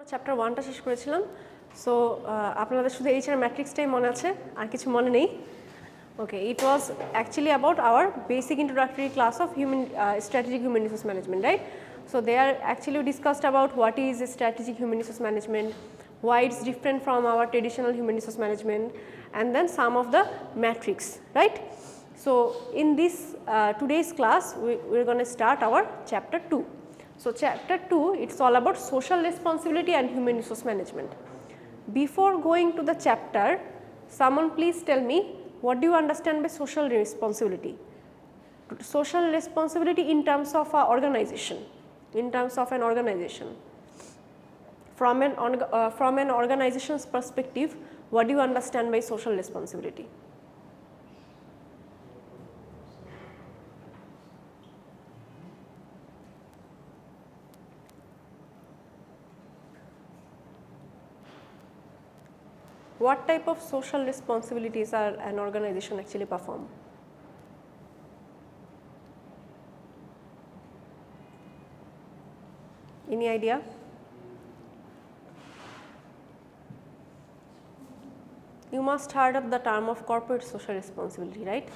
Chapter 1টা শেষ করেছিলাম। So আপনাদের শুধু HRM ম্যাট্রিক্সটাই মনে আছে, আর কিছু মনে নেই। Okay, it was actually about our basic introductory class of strategic human resource management, right? So there actually we discussed about what is strategic human resource management, why it's different from our traditional human resource management, and then some of the metrics, right? So in this today's class we're going to start our chapter 2. So chapter 2, it's all about social responsibility and human resource management. Before going to the chapter, someone please tell me, what do you understand by social responsibility? Social responsibility in terms of an organization, in terms of an organization. From an organization's perspective, what do you understand by social responsibility? What type of social responsibilities are an organization actually perform? Any idea? You must heard of the term of corporate social responsibility, right?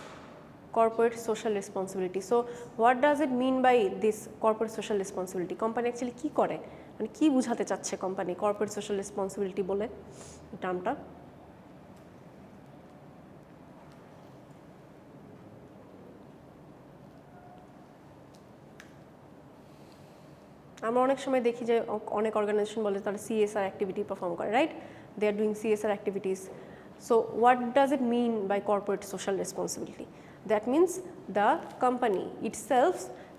Corporate social responsibility. So what does it mean by this corporate social responsibility? Company actually কি করে, মানে কি বোঝাতে চাচ্ছে company corporate social responsibility বলে এই টার্মটা? আমরা অনেক সময় দেখি যে অনেক অর্গানাইজেশন বলে তারা CSR অ্যাক্টিভিটি পারফর্ম করে, right? They are doing CSR activities. So what does it mean by corporate social responsibility? That means the company itself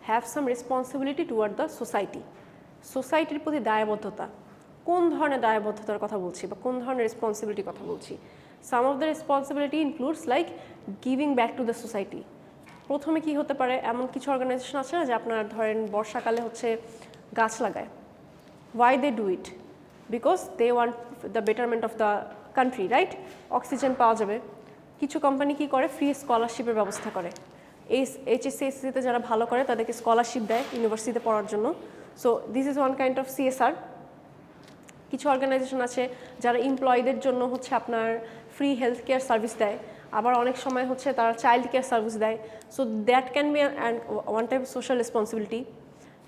have some responsibility toward the society. সোসাইটির প্রতি দায়বদ্ধতা, কোন ধরনের দায়বদ্ধতার কথা বলছি বা কোন ধরনের রেসপন্সিবিলিটির কথা বলছি? Some of the responsibility includes like giving back to the society. প্রথমে কি হতে পারে, এমন কিছু অর্গানাইজেশন আছে না যে আপনার ধরেন বর্ষাকালে হচ্ছে গাছ লাগায়. Why they do it? Because they want the betterment of the country, right? Oxygen পাওয়া যাবে. কিছু কোম্পানি কি করে, ফ্রি স্কলারশিপের ব্যবস্থা করে. এই HSC-তে যারা ভালো করে তাদেরকে স্কলারশিপ দেয় ইউনিভার্সিটিতে পড়ার জন্য. So this is one kind of CSR. কিছু অর্গানাইজেশন আছে যারা এমপ্লয়ীদের জন্য হচ্ছে আপনার ফ্রি হেলথ কেয়ার সার্ভিস দেয়, আবার অনেক সময় হচ্ছে তারা চাইল্ড কেয়ার সার্ভিস দেয়. So that can be one type social responsibility.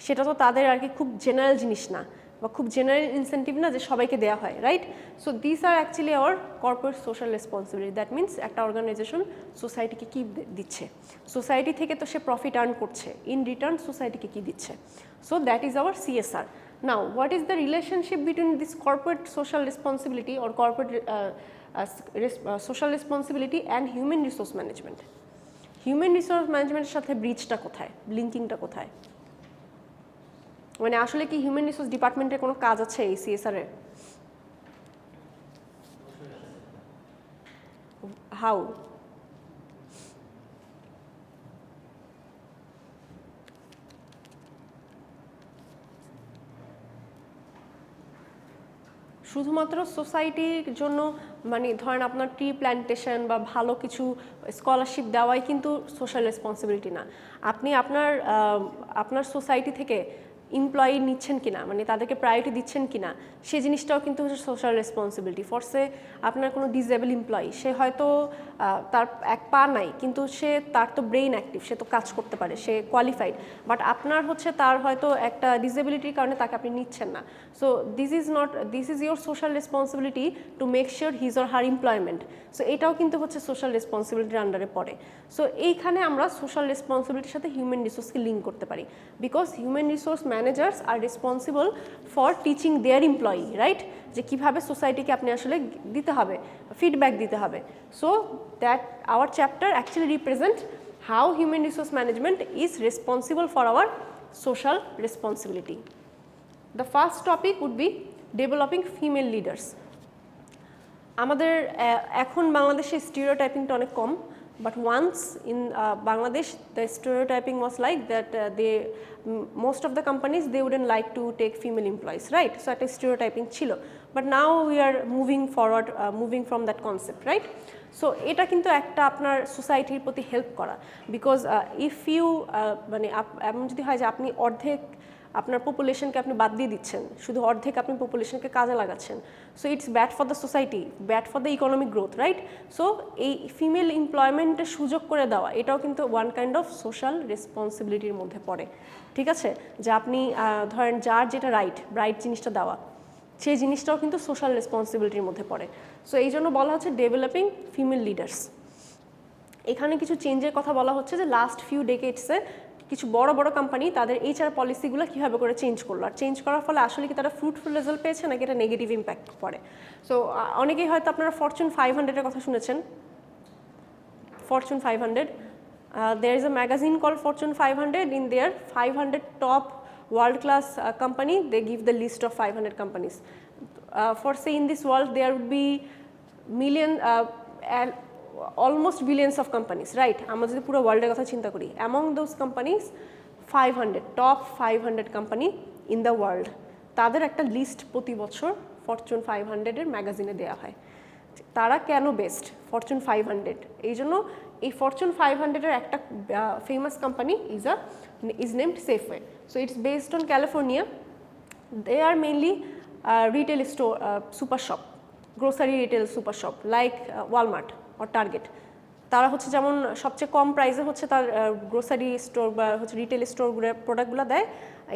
সেটা তো তাদের আর কি খুব জেনারেল জিনিস না বা খুব জেনারেল ইনসেন্টিভ না যে সবাইকে দেওয়া হয়, right? So this are actually our corporate social responsibility. That means একটা অর্গানাইজেশন সোসাইটিকে কী দিচ্ছে, সোসাইটি থেকে তো সে প্রফিট আর্ন করছে, ইন রিটার্ন সোসাইটিকে কী দিচ্ছে. So that is our CSR. Now, what is the relationship between this corporate social responsibility or corporate social responsibility and human resource management? Human resource management এর সাথে ব্রিজটা কোথায়, লিঙ্কিংটা কোথায়? মানে আসলে কি হিউম্যান রিসোর্স ডিপার্টমেন্টের কোনো কাজ আছে এই CSR এর? হাউ? শুধুমাত্র সোসাইটির জন্য, মানে ধরেন আপনার ট্রি প্ল্যান্টেশন বা ভালো কিছু স্কলারশিপ দেওয়াই কিন্তু সোশ্যাল রেসপন্সিবিলিটি না. আপনি আপনার সোসাইটি থেকে এমপ্লয়ি নিচ্ছেন কিনা, মানে তাদেরকে প্রায়োরিটি দিচ্ছেন কিনা, সেই জিনিসটাও কিন্তু হচ্ছে সোশ্যাল রেসপন্সিবিলিটি. ফরসে আপনার কোনো ডিসেবল এমপ্লয়ি, সে হয়তো তার এক পা নাই কিন্তু তার তো ব্রেইন অ্যাক্টিভ, সে তো কাজ করতে পারে, সে কোয়ালিফাইড, বাট আপনার হচ্ছে তার হয়তো একটা ডিসেবিলিটির কারণে তাকে আপনি নিচ্ছেন না. So this is your social responsibility to make sure his or her employment. So এটাও কিন্তু হচ্ছে সোশ্যাল রেসপন্সিবিলিটির আন্ডারে পড়ে. সো এইখানে আমরা সোশ্যাল রেসপন্সিবিলিটির সাথে হিউম্যান রিসোর্সকে লিঙ্ক করতে পারি, because human resource managers are responsible for teaching their employee, right? যে কীভাবে সোসাইটিকে আপনি আসলে দিতে হবে, ফিডব্যাক দিতে হবে. So that our chapter actually represent how human resource management is responsible for our social responsibility. The first topic would be developing female leaders. আমাদের এখন বাংলাদেশে স্টিরিওটাইপিংটা অনেক কম, but once in Bangladesh the stereotyping was like that most of the companies they wouldn't like to take female employees, right? So একটা stereotyping ছিল, but now we are moving forward, moving from that concept, right? So এটা কিন্তু একটা আপনার সোসাইটির প্রতি help করা, because if you মানে এমন যদি হয় যে আপনি অর্ধেক আপনার পপুলেশনকে আপনি বাদ দিয়ে দিচ্ছেন, শুধু অর্ধেক আপনি পপুলেশনকে কাজে লাগাচ্ছেন। So it's bad for the society, bad for the economic growth, right? So এই ফিমেল এমপ্লয়মেন্টের সুযোগ করে দেওয়া এটাও কিন্তু ওয়ান কাইন্ড অফ সোশ্যাল রেসপন্সিবিলিটির মধ্যে পড়ে, ঠিক আছে? যে আপনি ধরেন যার যেটা রাইট জিনিসটা দেওয়া, সেই জিনিসটাও কিন্তু সোশ্যাল রেসপন্সিবিলিটির মধ্যে পড়ে। সো এই জন্য বলা হচ্ছে ডেভেলপিং ফিমেল লিডার্স। এখানে কিছু চেঞ্জের কথা বলা হচ্ছে যে লাস্ট ফিউ ডেকেডসে কিছু বড় বড় কোম্পানি তাদের HR পলিসিগুলো কীভাবে করে চেঞ্জ করলো, আর চেঞ্জ করার ফলে আসলে কি তারা ফ্রুটফুল রেজাল্ট পেয়েছে নাকি এটা নেগেটিভ ইম্প্যাক্ট পড়ে। সো অনেকেই হয়তো আপনারা ফরচুন 500-এর কথা শুনেছেন। Fortune 500, there is a magazine called Fortune 500. In their 500 top world class company, they give the list of 500 companies. For say in this world there would be almost billions of companies, right? আমরা যদি পুরো ওয়ার্ল্ডের কথা চিন্তা করি, among those companies 500 top 500 company in the world, তাদের একটা list প্রতি বছর ফরচুন 500-এর ম্যাগাজিনে দেওয়া হয়। তারা কেন বেস্ট? ফরচুন 500 এই জন্য এই ফরচুন 500-এর একটা famous company is named Safeway. So it's based on California. They are mainly retail store, super shop, grocery retail super shop like Walmart or Target. তারা হচ্ছে যেমন সবচেয়ে কম প্রাইসে হচ্ছে তার গ্রোসারি স্টোর বা হচ্ছে রিটেল স্টোরগুলো প্রোডাক্টগুলো দেয়,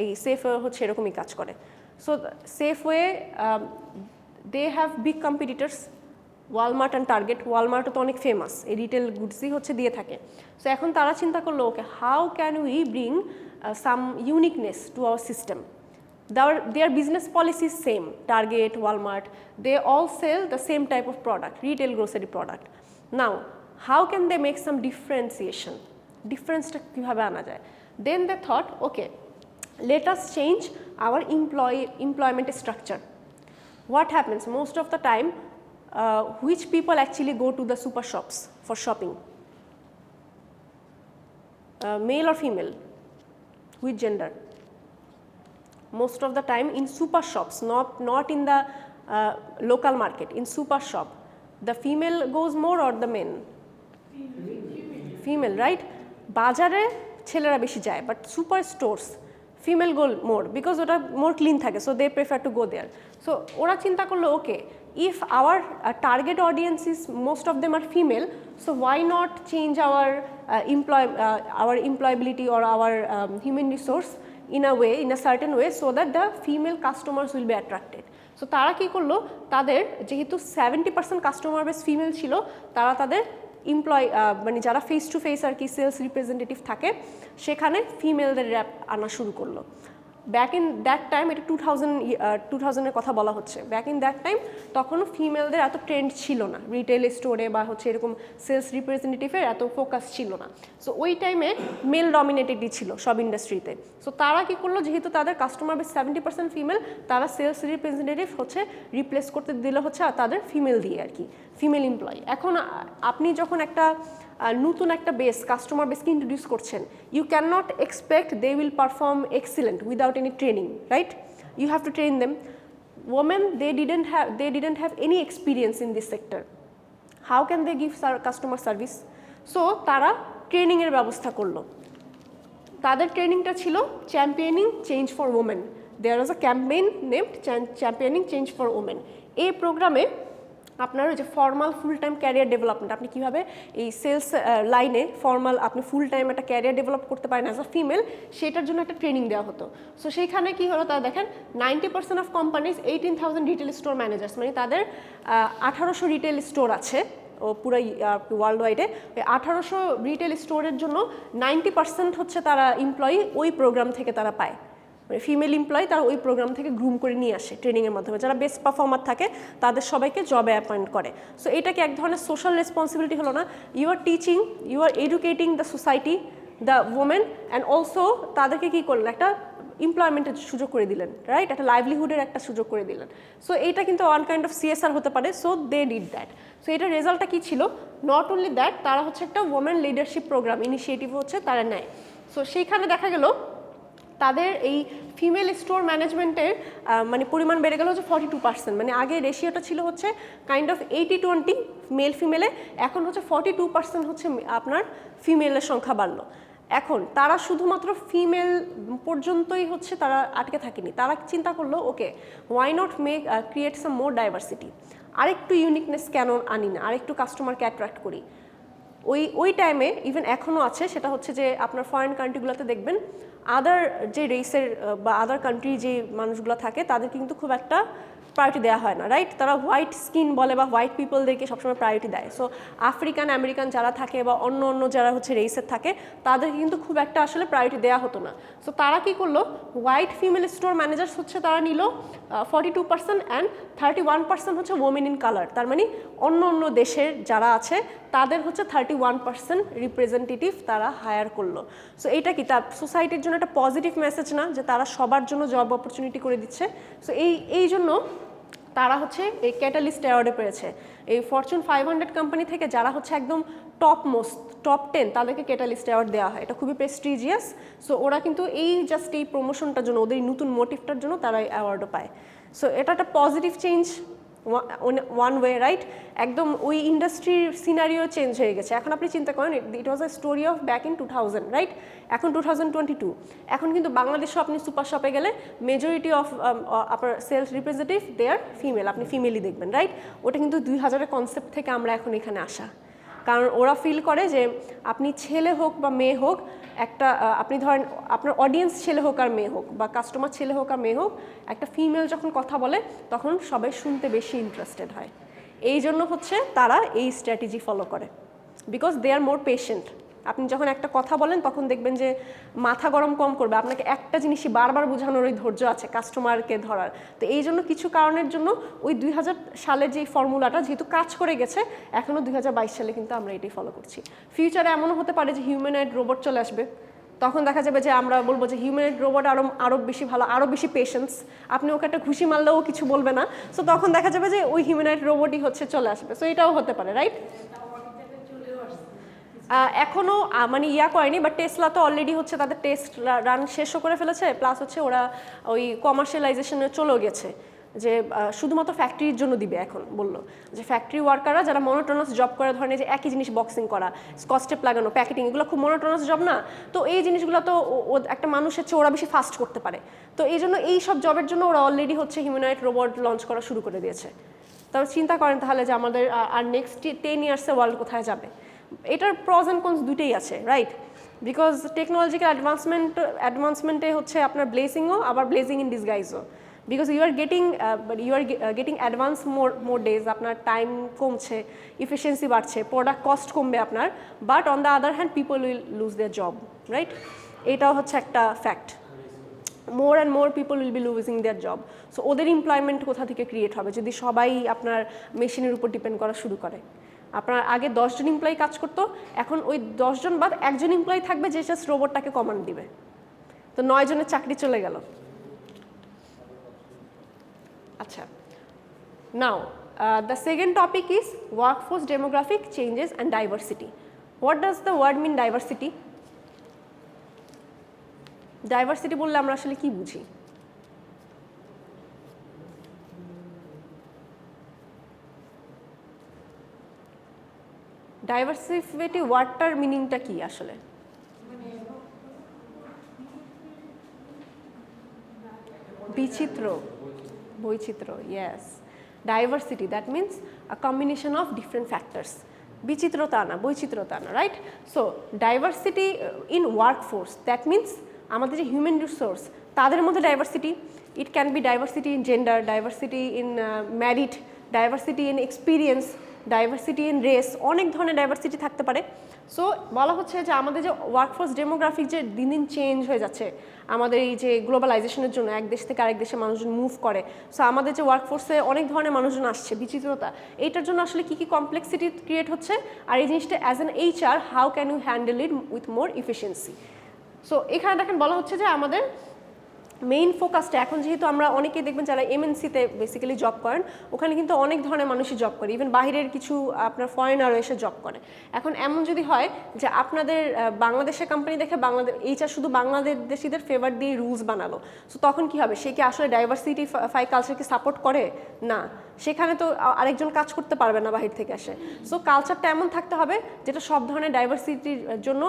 এই সেফওয়ে হচ্ছে এরকমই কাজ করে। So Safeway they have big competitors, Walmart and Target. ওয়ালমার্টও তো অনেক ফেমাস, এই রিটেল গুডসই হচ্ছে দিয়ে থাকে। সো এখন তারা চিন্তা করলো, okay how can we bring some uniqueness to our system. Their business policy is same. Target, Walmart, they all sell the same type of product, retail grocery product. Now, how can they make some differentiation? Difference-টা কিভাবে আনা যায়? Then they thought, okay, let us change our employment structure. What happens most of the time? Which people actually go to the super shops for shopping? Male or female? Which gender? Most of the time in super shops, not in the local market, in super shop, the female goes more or the men? Female, right? বাজারে ছেলেরা বেশি যায়, but super stores female go more because ওটা more clean থাকে, so they prefer to go there. So ওরা চিন্তা করলো, okay, if our target audience is most of them are female, so why not change our employability or our human resource in a way, in a certain way, so that the female customers will be attracted. So তারা কি করলো, তাদের যেহেতু 70% customer base female ছিল, তারা তাদের মানে যারা ফেস টু ফেস আর কি সেলস রিপ্রেজেন্টেটিভ থাকে, সেখানে ফিমেলদের র্যাপ আনা শুরু করলো। ব্যাক ইন দ্যাট টাইম, এটা 2000-এর কথা বলা হচ্ছে, ব্যাক ইন দ্যাট টাইম তখনও ফিমেলদের এত ট্রেন্ড ছিল না, রিটেল স্টোরে বা হচ্ছে এরকম সেলস রিপ্রেজেন্টেটিভের এত ফোকাস ছিল না। সো ওই টাইমে মেল ডমিনেটেডই ছিল সব ইন্ডাস্ট্রিতে। সো তারা কি করলো, যেহেতু তাদের কাস্টমার বেস 70% ফিমেল, তারা সেলস রিপ্রেজেন্টেটিভ হচ্ছে রিপ্লেস করতে দিলে হচ্ছে আর তাদের ফিমেল দিয়ে আর কি, ফিমেল এমপ্লয়ি। এখন আপনি যখন একটা নতুন একটা বেস কাস্টমার বেসকে ইন্ট্রোডিউস করছেন, you can not expect they will perform excellent without any training, right? You have to train them. women they didn't have any experience in this sector. How can they give customer service? So তারা training এর ব্যবস্থা করলো। তাদের ট্রেনিংটা ছিল championing change for women. There was a campaign named championing change for women. এই প্রোগ্রামে আপনার ওই যে formal full time career development, আপনি কীভাবে এই সেলস লাইনে ফর্মাল আপনি ফুল টাইম একটা ক্যারিয়ার ডেভেলপ করতে পারেন অ্যাজ আ ফিমেল, সেটার জন্য একটা ট্রেনিং দেওয়া হতো। সো সেইখানে কী হলো, তারা দেখেন 90% of companies 18,000 retail store managers, মানে তাদের 1800 রিটেল স্টোর আছে ও পুরো ওয়ার্ল্ড ওয়াইডে। ওই 1800 রিটেল স্টোরের জন্য 90% হচ্ছে তারা এমপ্লয়ি ওই প্রোগ্রাম থেকে তারা পায়, মানে ফিমেল এমপ্লয়ি তারা ওই প্রোগ্রাম থেকে গ্রুম করে নিয়ে আসে ট্রেনিংয়ের মাধ্যমে। যারা বেস্ট পারফর্মার থাকে তাদের সবাইকে জবে অ্যাপয়েন্ট করে। সো এটা কি এক ধরনের সোশ্যাল রেসপন্সিবিলিটি হলো না? You are teaching, you are educating the society, the women, and also তাদেরকে কী করলেন, একটা এমপ্লয়মেন্টের সুযোগ করে দিলেন, রাইট? একটা লাইভলিহুডের একটা সুযোগ করে দিলেন। সো এইটা কিন্তু ওয়ান কাইন্ড অফ CSR হতে পারে। So they did that. So এটার রেজাল্টটা কী ছিল? নট অনলি দ্যাট, তারা হচ্ছে একটা ওমেন লিডারশিপ প্রোগ্রাম ইনিশিয়েটিভ হচ্ছে তারা নেয়। সো সেইখানে দেখা গেল তাদের এই ফিমেল স্টোর ম্যানেজমেন্টের মানে পরিমাণ বেড়ে গেল হচ্ছে 42%। মানে আগে রেশিওটা ছিল হচ্ছে কাইন্ড অফ 80-20 মেল ফিমেলে, এখন হচ্ছে 42% হচ্ছে আপনার ফিমেলের সংখ্যা বাড়লো। এখন তারা শুধুমাত্র ফিমেল পর্যন্তই হচ্ছে তারা আটকে থাকেনি, তারা চিন্তা করলো okay why not make create some more diversity, আরেকটু ইউনিকনেস কেন আনি না, আরেকটু কাস্টমারকে অ্যাট্রাক্ট করি। ওই টাইমে ইভেন এখনও আছে, সেটা হচ্ছে যে আপনার ফরেন কান্ট্রিগুলোতে দেখবেন আদার যে রেসের বা আদার কান্ট্রি যে মানুষগুলো থাকে তাদের কিন্তু খুব একটা প্রায়োরিটি দেওয়া হয় না, রাইট? তারা হোয়াইট স্কিন বলে বা হোয়াইট পিপলদেরকে সবসময় প্রায়োরিটি দেয়। সো আফ্রিকান আমেরিকান যারা থাকে বা অন্য অন্য যারা হচ্ছে রেসের থাকে তাদেরকে কিন্তু খুব একটা আসলে প্রায়োরিটি দেওয়া হতো না। সো তারা কী করলো, হোয়াইট ফিমেল স্টোর ম্যানেজার্স হচ্ছে তারা নিল 42% অ্যান্ড 31% হচ্ছে ওমেন ইন কালার। তার মানে অন্য অন্য দেশের যারা আছে তাদের হচ্ছে 31% রিপ্রেজেন্টেটিভ তারা হায়ার করলো। সো এইটা কি তার সোসাইটির জন্য একটা পজিটিভ মেসেজ না, যে তারা সবার জন্য জব অপরচুনিটি করে দিচ্ছে? সো এই জন্য তারা হচ্ছে এই ক্যাটালিস্ট অ্যাওয়ার্ডে পেয়েছে। এই ফরচুন 500 কোম্পানি থেকে যারা হচ্ছে একদম টপ 10 তাদেরকে ক্যাটালিস্ট অ্যাওয়ার্ড দেওয়া হয়, এটা খুবই প্রেস্টিজিয়াস। সো ওরা কিন্তু জাস্ট এই প্রমোশনটার জন্য, ওদের নতুন মোটিভটার জন্য তারা এই অ্যাওয়ার্ডও পায়। সো এটা একটা positive change one way, right? একদম ওই ইন্ডাস্ট্রির সিনারিও চেঞ্জ হয়ে গেছে। এখন আপনি চিন্তা করেন, it was a story of back in 2000, right? এখন 2022, এখন কিন্তু বাংলাদেশেও আপনি সুপার শপে গেলে মেজরিটি অফ আপনার sales representative they are female, আপনি ফিমেলই দেখবেন, রাইট? ওটা কিন্তু 2000-এর কনসেপ্ট থেকে আমরা এখন এখানে আসা, কারণ ওরা ফিল করে যে আপনি ছেলে হোক বা মেয়ে হোক, একটা আপনি ধরেন আপনার অডিয়েন্স ছেলে হোক আর মেয়ে হোক বা কাস্টমার ছেলে হোক আর মেয়ে হোক, একটা ফিমেল যখন কথা বলে তখন সবাই শুনতে বেশি ইন্টারেস্টেড হয়। এই জন্য হচ্ছে তারা এই স্ট্র্যাটেজি ফলো করে, because they are more patient. আপনি যখন একটা কথা বলেন তখন দেখবেন যে মাথা গরম কম করবে, আপনাকে একটা জিনিসই বারবার বোঝানোর ওই ধৈর্য আছে কাস্টমারকে ধরার। তো এই জন্য কিছু কারণের জন্য ওই 2000 সালের যে ফর্মুলাটা যেহেতু কাজ করে গেছে, এখনও 2022 সালে কিন্তু আমরা এটাই ফলো করছি। ফিউচারে এমনও হতে পারে যে হিউম্যানয়েড রোবট চলে আসবে, তখন দেখা যাবে যে আমরা বলবো যে হিউম্যানয়েড রোবট আরও বেশি ভালো, আরও বেশি পেশেন্স, আপনি ওকে একটা ঘুষি মারলেও কিছু বলবে না। সো তখন দেখা যাবে যে ওই হিউম্যানয়েড রোবটই হচ্ছে চলে আসবে। সো এটাও হতে পারে, রাইট? এখনও মানে করেনি, বাট টেসলা তো অলরেডি হচ্ছে তাদের টেস্ট রান শেষও করে ফেলেছে, প্লাস হচ্ছে ওরা ওই কমার্শিয়ালাইজেশনে চলেও গেছে, যে শুধুমাত্র ফ্যাক্টরির জন্য দিবে। এখন বললো যে ফ্যাক্টরি ওয়ার্কাররা যারা মনোটোনাস জব করে, ধরেন যে একই জিনিস বক্সিং করা, স্কচটেপ লাগানো, প্যাকেটিং, এগুলো খুব মনোটোনাস জব না? তো এই জিনিসগুলো তো একটা মানুষের চেয়ে ওরা বেশি ফাস্ট করতে পারে। তো এই জন্য এই সব জবের জন্য ওরা অলরেডি হচ্ছে হিউম্যানয়েড রোবট লঞ্চ করা শুরু করে দিয়েছে। তবে চিন্তা করেন তাহলে যে আমাদের আর নেক্সট 10 ইয়ার্সে ওয়ার্ল্ড কোথায় যাবে? এটার প্রজ অ্যান্ড কনস দুটোই আছে, রাইট? বিকজ টেকনোলজিক্যাল অ্যাডভান্সমেন্টে হচ্ছে আপনার ব্লেসিংও আবার ব্লেসিং ইন ডিসগাইজও, because you are getting advance more days, আপনার টাইম কমছে, ইফিসিয়েন্সি বাড়ছে, প্রোডাক্ট কস্ট কমবে আপনার, but on the other hand people will lose their job, right? এটাও হচ্ছে একটা fact. More and more people will be losing their job. So ওদের employment কোথা থেকে ক্রিয়েট হবে যদি সবাই আপনার মেশিনের উপর ডিপেন্ড করা শুরু করে? আপনার আগে 10 জন এমপ্লয়ি কাজ করতো, এখন ওই 10 জন বাদ একজন এমপ্লয়ি থাকবে যে জাস্ট রোবটটাকে কমান্ড দিবে। তো 9 জনের চাকরি চলে গেল। আচ্ছা, নাও the second topic is workforce demographic changes and diversity. What does the word mean diversity? Diversity বললে আমরা আসলে কি বুঝি? ডাইভার্সিটি ওয়ার্ডটার মিনিংটা কি আসলে? বিচিত্র, বৈচিত্র্য, yes. Diversity that means a combination of different factors. বিচিত্রতা না, বৈচিত্র্যতা না, right? So diversity in workforce that means আমাদের যে হিউম্যান রিসোর্স তাদের মধ্যে diversity. It can be diversity in gender, diversity in merit, diversity in experience, diversity in race, অনেক ধরনের ডাইভার্সিটি থাকতে পারে। সো বলা হচ্ছে যে আমাদের যে ওয়ার্কফোর্স ডেমোগ্রাফিক যে দিন দিন চেঞ্জ হয়ে যাচ্ছে, আমাদের এই যে গ্লোবালাইজেশনের জন্য এক দেশ থেকে আরেক দেশে মানুষজন মুভ করে, সো আমাদের যে ওয়ার্কফোর্সে অনেক ধরনের মানুষজন আসছে, বিচিত্রতা, এইটার জন্য আসলে কী কী কমপ্লেক্সিটি ক্রিয়েট হচ্ছে, আর এই জিনিসটা as an HR how can you handle it with more efficiency. So এখানে দেখেন বলা হচ্ছে যে আমাদের মেইন ফোকাসটা এখন যেহেতু আমরা অনেকেই দেখবেন যারা এমএনসিতে বেসিক্যালি জব করেন, ওখানে কিন্তু অনেক ধরনের মানুষই জব করে, ইভেন বাইরের কিছু আপনার ফরেনারও এসে জব করে। এখন এমন যদি হয় যে আপনাদের বাংলাদেশের কোম্পানি দেখে এইচআর শুধু বাংলাদেশিদের ফেভার দিয়ে রুলস বানালো, সো তখন কি হবে? সে কি আসলে ডাইভার্সিটি ফাই কালচারকে সাপোর্ট করে? না, সেখানে তো আরেকজন কাজ করতে পারবে না বাহির থেকে আসে। সো কালচারটা এমন থাকতে হবে যেটা সব ধরনের ডাইভার্সিটির জন্য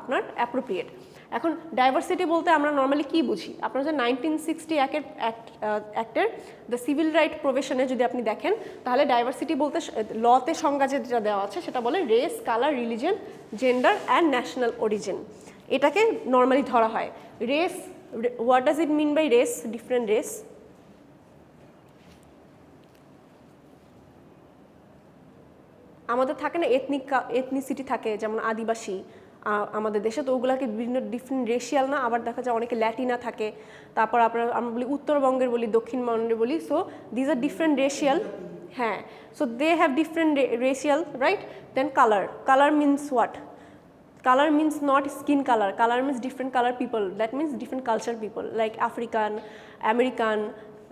আপনার অ্যাপ্রোপ্রিয়েট। এখন ডাইভার্সিটি বলতে আমরা নর্মালি কী বুঝি? আপনারা যে 1960 অ্যাক্টের দ্য সিভিল রাইট প্রভিশনে যদি আপনি দেখেন, তাহলে ডাইভার্সিটি বলতে লতে সংজ্ঞা যেটা দেওয়া আছে সেটা বলে race, colour, religion, gender and national origin. এটাকে নর্মালি ধরা হয়। Race, what does it mean by race? Different race. আমাদের থাকে না এথনিসিটি থাকে, যেমন আদিবাসী আমাদের দেশে, তো ওগুলোকে বিভিন্ন ডিফারেন্ট রেশিয়াল না, আবার দেখা যায় অনেকে ল্যাটিনা থাকে, তারপর আমরা বলি উত্তরবঙ্গের বলি, দক্ষিণবঙ্গের বলি, so these are different racial. হ্যাঁ, so they have different racial, right? Then colour means what? Color means not skin color. Color means different color people. That means different culture people, like African, American,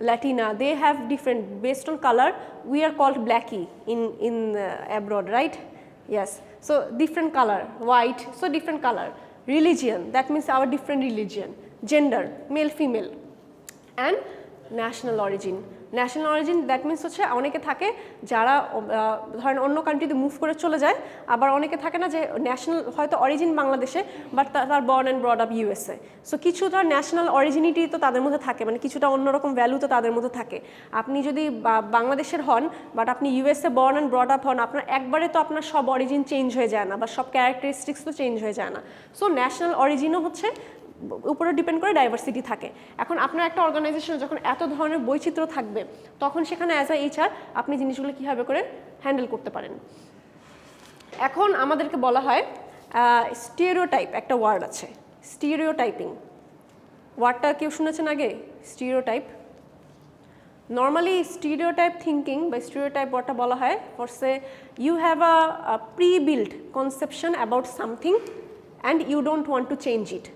Latina. They have different based on color. We are called blackie in abroad, right? Yes. So different color, white. So different color. Religion. That means our different religion. Gender, male, female, and national origin. National origin that means হচ্ছে অনেকে থাকে যারা ধরেন অন্য কান্ট্রিতে move করে চলে যায়, আবার অনেকে থাকে না যে ন্যাশনাল হয়তো অরিজিন বাংলাদেশে বাট তার born and brought up USA. So কিছু ধর ন্যাশনাল অরিজিনিটি তো তাদের মধ্যে থাকে, মানে কিছুটা অন্যরকম ভ্যালু তো তাদের মধ্যে থাকে। আপনি যদি বাংলাদেশের হন বাট আপনি USA born and brought up হন, আপনার একবারে তো আপনার সব অরিজিন চেঞ্জ হয়ে যায় না বা সব ক্যারেক্টারিস্টিক্স তো চেঞ্জ হয়ে যায় না। সো ন্যাশনাল অরিজিনও হচ্ছে উপরে ডিপেন্ড করে ডাইভার্সিটি থাকে। এখন আপনার একটা অর্গানাইজেশনে যখন এত ধরনের বৈচিত্র্য থাকবে, তখন সেখানে অ্যাজ আ এইচআর আপনি জিনিসগুলো কীভাবে করে হ্যান্ডেল করতে পারেন। এখন আমাদেরকে বলা হয় স্টিরিওটাইপ, একটা ওয়ার্ড আছে স্টিরিওটাইপিং। ওয়ার্ডটা কেউ শুনেছেন আগে? স্টিরিওটাইপ। নর্মালি স্টিরিওটাইপ থিঙ্কিং বা স্টিরিওটাইপ ওয়ার্ডটা বলা হয় for say you have a pre build conception about something and you don't want to change it.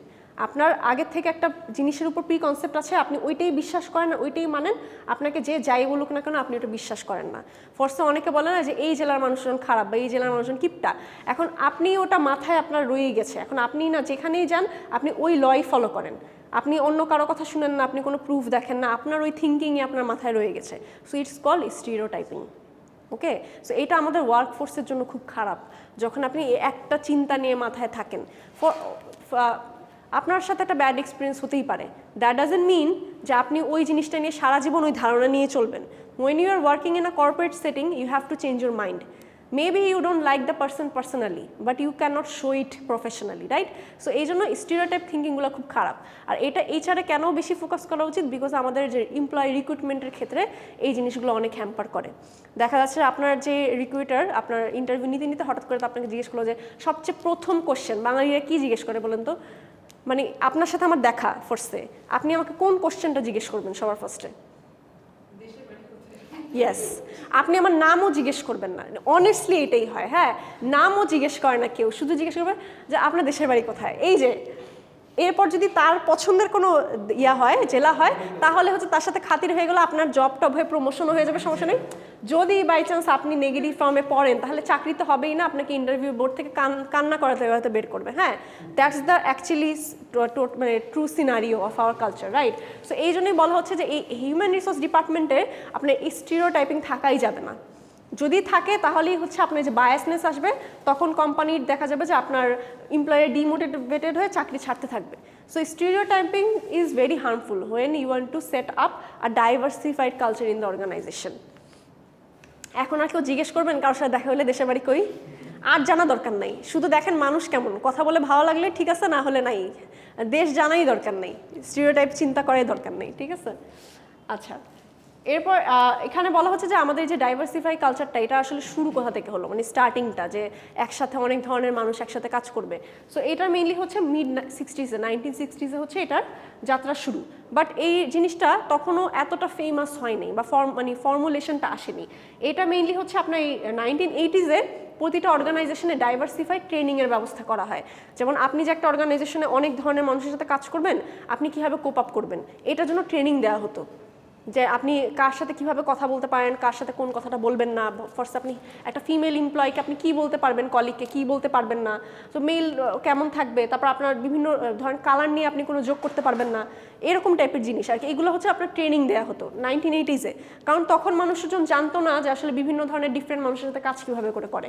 আপনার আগের থেকে একটা জিনিসের উপর প্রি কনসেপ্ট আছে, আপনি ওইটাই বিশ্বাস করেন, ওইটাই মানেন, আপনাকে যে যাই বলুক না কেন আপনি ওটা বিশ্বাস করেন না। ফর্সে অনেকে বলে না যে এই জেলার মানুষজন খারাপ বা এই জেলার মানুষজন কিপটা, এখন আপনি ওটা মাথায় আপনার রয়ে গেছে, এখন আপনি না যেখানেই যান আপনি ওই লই ফলো করেন, আপনি অন্য কারো কথা শুনেন না, আপনি কোনো প্রুফ দেখেন না, আপনার ওই থিঙ্কিংই আপনার মাথায় রয়ে গেছে। So it's called stereotyping. Okay, so এটা আমাদের ওয়ার্কফোর্সের জন্য খুব খারাপ, যখন আপনি একটা চিন্তা নিয়ে মাথায় থাকেন। আপনার সাথে একটা ব্যাড এক্সপিরিয়েন্স হতেই পারে, দ্যাট ডাজেন্ট মিন যে আপনি ওই জিনিসটা নিয়ে সারা জীবন ওই ধারণা নিয়ে চলবেন। When you are working in a corporate setting you have to change your mind. Maybe you don't like the person personally but you can not show it professionally, right? So এই জন্য স্টিরিওটাইপ থিঙ্কিংগুলো খুব খারাপ। আর এটা এইচআরে কেন বেশি focus করা উচিত? Because আমাদের যে এমপ্লয়ি রিক্রুটমেন্টের ক্ষেত্রে এই জিনিসগুলো অনেক হ্যাম্পার করে। দেখা যাচ্ছে আপনার যে রিক্রুটার আপনার ইন্টারভিউ নিতে নিতে হঠাৎ করে তো আপনাকে জিজ্ঞেস করলো যে সবচেয়ে প্রথম কোশ্চেন বাঙালিরা কী জিজ্ঞেস করে বলেন তো? মানে আপনার সাথে আমার দেখা ফার্স্টে, আপনি আমাকে কোন কোশ্চেনটা জিজ্ঞেস করবেন সবার ফার্স্টে? ইয়েস, আপনি আমার নামও জিজ্ঞেস করবেন না, অনেস্টলি এটাই হয়। হ্যাঁ, নামও জিজ্ঞেস করে না কেউ, শুধু জিজ্ঞেস করবে যে আপনার দেশের বাড়ি কোথায়। এই যে এরপর যদি তার পছন্দের কোনো হয়, জেলা হয়, তাহলে হচ্ছে তার সাথে খাতির হয়ে গেলো, আপনার জব টব হয়ে প্রমোশনও হয়ে যাবে, সমস্যা নেই। যদি বাই চান্স আপনি নেগেটিভ ফর্মে পড়েন তাহলে চাকরি তো হবেই না, আপনাকে ইন্টারভিউ বোর্ড থেকে কান্না করাতে হয়তো বের করবে। হ্যাঁ, দ্যাটস দ্য অ্যাকচুয়ালি মানে true scenario of our culture, right? So এই জন্যই বলা হচ্ছে যে এই হিউম্যান রিসোর্স ডিপার্টমেন্টে আপনার স্টিরিওটাইপিং থাকাই যাবে না। যদি থাকে তাহলেই হচ্ছে আপনার যে বায়াসনেস আসবে, তখন কোম্পানির দেখা যাবে যে আপনার এমপ্লয়ার ডিমোটিভেটেড হয়ে চাকরি ছাড়তে থাকবে। So stereotyping is very harmful when you want to set up a diversified culture in the organisation. এখন আর কেউ জিজ্ঞেস করবেন কারোর সাথে দেখা হলে দেশের বাড়ি কই? আর জানা দরকার নাই, শুধু দেখেন মানুষ কেমন, কথা বলে ভালো লাগলে ঠিক আছে, না হলে নাই। দেশ জানাই দরকার নেই, স্টিরিওটাইপ চিন্তা করাই দরকার নেই, ঠিক আছে? আচ্ছা, এরপর এখানে বলা হচ্ছে যে আমাদের যে ডাইভার্সিফাই কালচারটা এটা আসলে শুরু কোথা থেকে হলো, মানে স্টার্টিংটা যে একসাথে অনেক ধরনের মানুষ একসাথে কাজ করবে। সো এটা মেইনলি হচ্ছে মিড 60s-এ 1960s-এ হচ্ছে এটার যাত্রা শুরু। বাট এই জিনিসটা তখনও এতটা ফেমাস হয়নি বা মানে ফর্মুলেশনটা আসেনি। এটা মেইনলি হচ্ছে আপনার এই 1980s-এ প্রতিটা অর্গানাইজেশনে ডাইভার্সিফাইড ট্রেনিংয়ের ব্যবস্থা করা হয়। যেমন আপনি যে একটা অর্গানাইজেশনে অনেক ধরনের মানুষের সাথে কাজ করবেন, আপনি কীভাবে কোপ আপ করবেন এটার জন্য ট্রেনিং দেওয়া হতো, যে আপনি কার সাথে কিভাবে কথা বলতে পারেন, কার সাথে কোন কথাটা বলবেন না। ফার্স্ট আপনি একটা ফিমেল এমপ্লয়িকে আপনি কী বলতে পারবেন, কলিগকে কী বলতে পারবেন না, তো মেল কেমন থাকবে, তারপর আপনার বিভিন্ন ধরনের কালার নিয়ে আপনি কোনো যোগ করতে পারবেন না, এরকম টাইপের জিনিস আর কি। এগুলো হচ্ছে আপনার ট্রেনিং দেওয়া হতো 1980s-এ, কারণ তখন মানুষজন জানতো না যে আসলে বিভিন্ন ধরনের ডিফারেন্ট মানুষের সাথে কাজ কীভাবে করে।